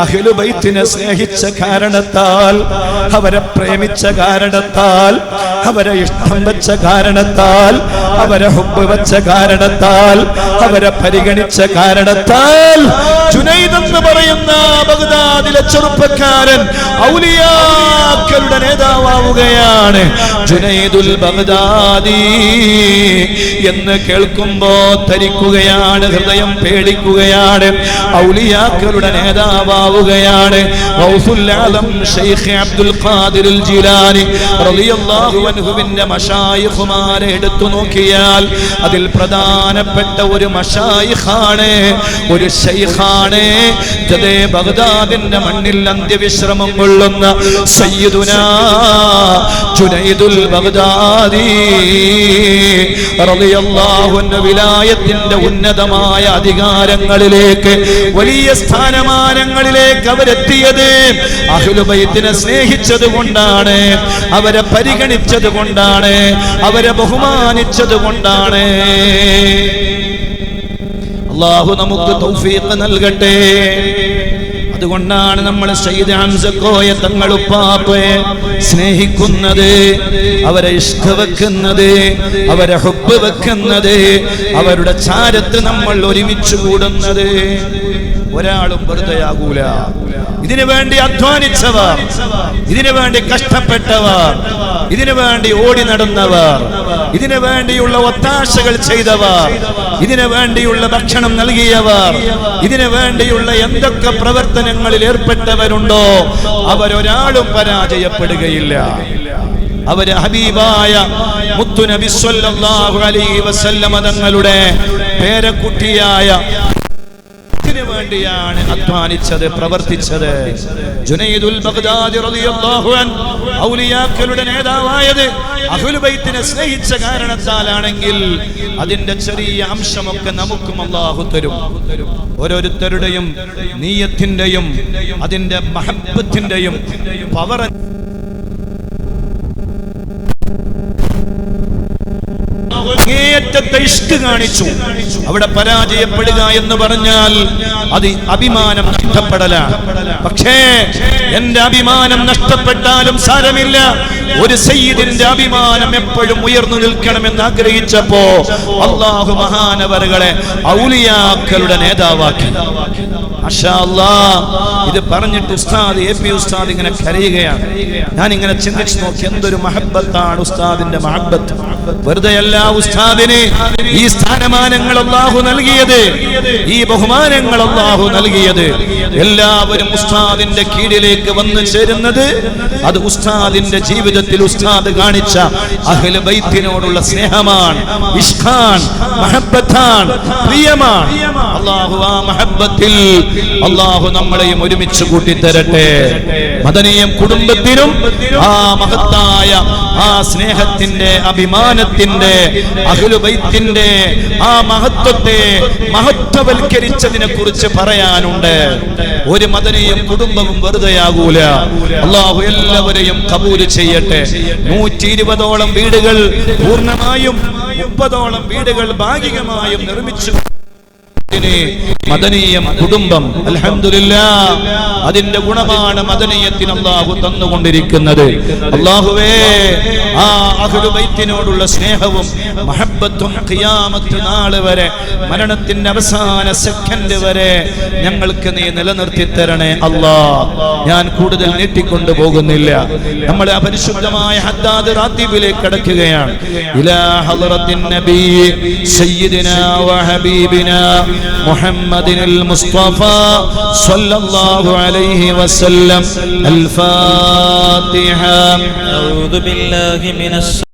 അഹ്ലു ബൈത്തിനെ സ്നേഹിച്ച കാരണത്താൽ, അവരെ പ്രേമിച്ച കാരണത്താൽ, അവരെ ഇഷ്ടം വെച്ച കാരണത്താൽ, അവരെ ഹുബ്ബ് വെച്ച കാരണത്താൽ, അവരെ പരിഗണിച്ച കാരണത്താൽ ജുനൈദ് എന്ന് പറയുന്ന ബഗ്ദാദിലെ ചെറുപ്പക്കാരൻ ഔലിയാക്കളുടെ നേതാവാവുകയാണ്. ജുനൈദുൽ ബഗ്ദാദി എന്ന് കേൾക്കുമ്പോ ധരിക്കുകയാണ്, ഹൃദയം പേടിക്കുകയാണ്. ഔലിയാക്കളുടെ നേതാവാവുകയാണ്. ഗൗസുൽ ആലം ശൈഖ് അബ്ദുൽ ഖാദിറുൽ ജിലാനി റളിയല്ലാഹു അൻഹുവിന്റെ മശായിഖുമാരെ എടുത്തു നോക്കിയാൽ അതിൽ പ്രധാനപ്പെട്ട ഒരു മശായിഖാണ്, ഒരു ശൈഖാണ്. ജദേ ബഗ്ദാദിന്റെ മണ്ണിൽ അന്ത്യവിശ്രമം കൊള്ളുന്ന സയ്യിദുനാ ജുനൈദുൽ ബഗ്ദാദി റളിയല്ലാഹു അൻഹു വിലായത്തിന്റെ ഉന്നതമായ അധികാരങ്ങളിലേക്ക്, വലിയ സ്ഥാനമാനങ്ങളിലേക്ക് അവരെത്തിയത് അഹ്ലു ബൈത്തിനെ സ്നേഹിച്ചത് കൊണ്ടാണ്, അവരെ പരിഗണിച്ചത് കൊണ്ടാണ്, അവരെ ബഹുമാനിച്ചത് കൊണ്ടാണ്. അല്ലാഹു നമുക്ക് തൗഫീഖ് നൽകട്ടെ. അതുകൊണ്ടാണ് നമ്മൾ സയ്യിദ് ഹംസക്കോയ തങ്ങളുപ്പാപ്പയെ സ്നേഹിക്കുന്നത്, അവരെ ഇഷ്ക് വെക്കുന്നത്, അവരെ ഹുബ്ബ് വെക്കുന്നത്, അവരുടെ ചാരത്ത് നമ്മൾ ഒരുമിച്ച് കൂടുന്നത്. ഒരാളും വെറുതെയാകൂല. ഇതിനു വേണ്ടി അധ്വാനിച്ചവർ, ഇതിനു വേണ്ടി കഷ്ടപ്പെട്ടവർ, ഇതിനു വേണ്ടി ഓടി നടന്നവർ, ഇതിനു വേണ്ടിയുള്ള ഒത്താശകൾ ചെയ്തവർ, ഇതിനു വേണ്ടിയുള്ള ഭക്ഷണം നൽകിയവർ, ഇതിനു വേണ്ടിയുള്ള എന്തൊക്കെ പ്രവർത്തനങ്ങളിൽ ഏർപ്പെട്ടവരുണ്ടോ അവരൊരാളും പരാജയപ്പെടുകയില്ല. അവര് ഹബീബായ മുത്തുനബി സ്വല്ലല്ലാഹു അലൈഹി വസല്ലമ തങ്ങളുടെ പേരക്കുട്ടിയായ ബൈത്തിന് വേണ്ടിയാണ് അധ്വാനിച്ചത്, പ്രവർത്തിച്ചത്. ജുനൈദുൽ ബഗ്ദാദി റളിയല്ലാഹു അൻഹു ഔലിയാക്കളുടെ നേതാവായത് അഹ്ലുൽ ബൈത്തിനെ സ്നേഹിച്ച കാരണത്താലാണെങ്കിൽ അതിന്റെ ചെറിയ അംശമൊക്കെ നമുക്കും അല്ലാഹു തരും. ഓരോരുത്തരുടെയും നീയത്തിന്റെയും അതിന്റെ മഹബ്ബത്തിന്റെയും പവർ അങ്ങേയറ്റത്തെ ഇഷ്ക് കാണിച്ചു. അവിടെ പരാജയപ്പെടുക എന്ന് പറഞ്ഞാൽ അത് അഭിമാനം നഷ്ടപ്പെടലാണ്. പക്ഷേ എന്റെ അഭിമാനം നഷ്ടപ്പെട്ടാലും സാരമില്ല, ഒരു സയ്യിദിന്റെ അഭിമാനം എപ്പോഴും ഉയർന്നു നിൽക്കണമെന്ന് ആഗ്രഹിച്ചപ്പോ അല്ലാഹു മഹാനവറുകളെ ഔലിയാക്കളുടെ നേതാവാക്കി. മാഷാ അല്ലാഹ്, ഇത് പറഞ്ഞിട്ട് ഉസ്താദ് എ പി ഉസ്താദ് ഇങ്ങനെ കരയുകയാണ്. ഞാൻ ഇങ്ങനെ ചിന്തിച്ചു നോക്കി, എന്തൊരു മഹബ്ബത്താണ് ഉസ്താദിന്റെ മഹബ്ബത്ത്. വെറുതെയല്ല ഉസ്താദിന് ഈ സ്ഥാനമാനങ്ങൾ അല്ലാഹു നൽകിയത്, ഈ ബഹുമാനങ്ങൾ അല്ലാഹു നൽകിയത്. എല്ലാവരും ഉസ്താദിന്റെ കീഴിലേക്ക് വന്നു ചേരുന്നത് അത് ഉസ്താദിന്റെ ജീവിതത്തിൽ ഉസ്താദ് കാണിച്ച അഹ്ലുൽ ബൈത്തിനോടുള്ള സ്നേഹമാണ്, ഇഷ്ഖാൻ, മഹബ്ബത്താണ്, പ്രിയമാണ്. അല്ലാഹു ആ മഹബ്ബത്തിൽ അല്ലാഹു നമ്മളെയും ഒരുമിച്ച് കൂട്ടിത്തരട്ടെ. മദനിയം കുടുംബത്തിനും ആ മഹത്തായ ആ സ്നേഹത്തിന്റെ അഭിമാനത്തിന്റെ അഹ്ലുൽ ബൈത്തിന്റെ ആ മഹത്വത്തെ മഹത്വവൽക്കരിച്ചതിനെ കുറിച്ച് പറയാനുണ്ട്. ഒരു മദനിയം കുടുംബവും വെറുതെയാകൂല. അല്ലാഹു എല്ലാവരെയും കബൂൽ ചെയ്യട്ടെ. 120ഓളം വീടുകൾ പൂർണ്ണമായും 30ഓളം വീടുകൾ ഭാഗികമായും നിർമ്മിച്ചു മദനിയം കുടുംബം. അൽഹംദുലില്ലാഹ്, അതിന്റെ ഗുണമാണ് മദനിയത്തിന് അല്ലാഹു തന്നുകൊണ്ടിരിക്കുന്നത്. അല്ലാഹുവേ, ആ അഹ്ലുൽ ബൈത്തിനോടുള്ള സ്നേഹവും മഹബ്ബത്തും ഖിയാമത്ത് നാൾ വരെ, മരണത്തിന്റെ അവസാന സെക്കൻഡ് വരെ ഞങ്ങൾക്ക് നീ നിലനിർത്തി തരണേ അല്ലാഹ്. ഞാൻ കൂടുതൽ നീട്ടിക്കൊണ്ടു പോകുന്നില്ല. നമ്മൾ പരിശുദ്ധമായ ഹദ്ദാദ് റാത്തീബിലേക്ക് കടക്കുകയാണ്. ഇലാ ഹളറത്തിൻ നബി സയ്യിദിനാ വ ഹബീബിനാ മുഹമ്മദിൽ മുസ്തഫ സ്വല്ലല്ലാഹു അലൈഹി വസല്ലം. അൽ ഫാത്തിഹ. അഊദു ബില്ലാഹി മിനശ്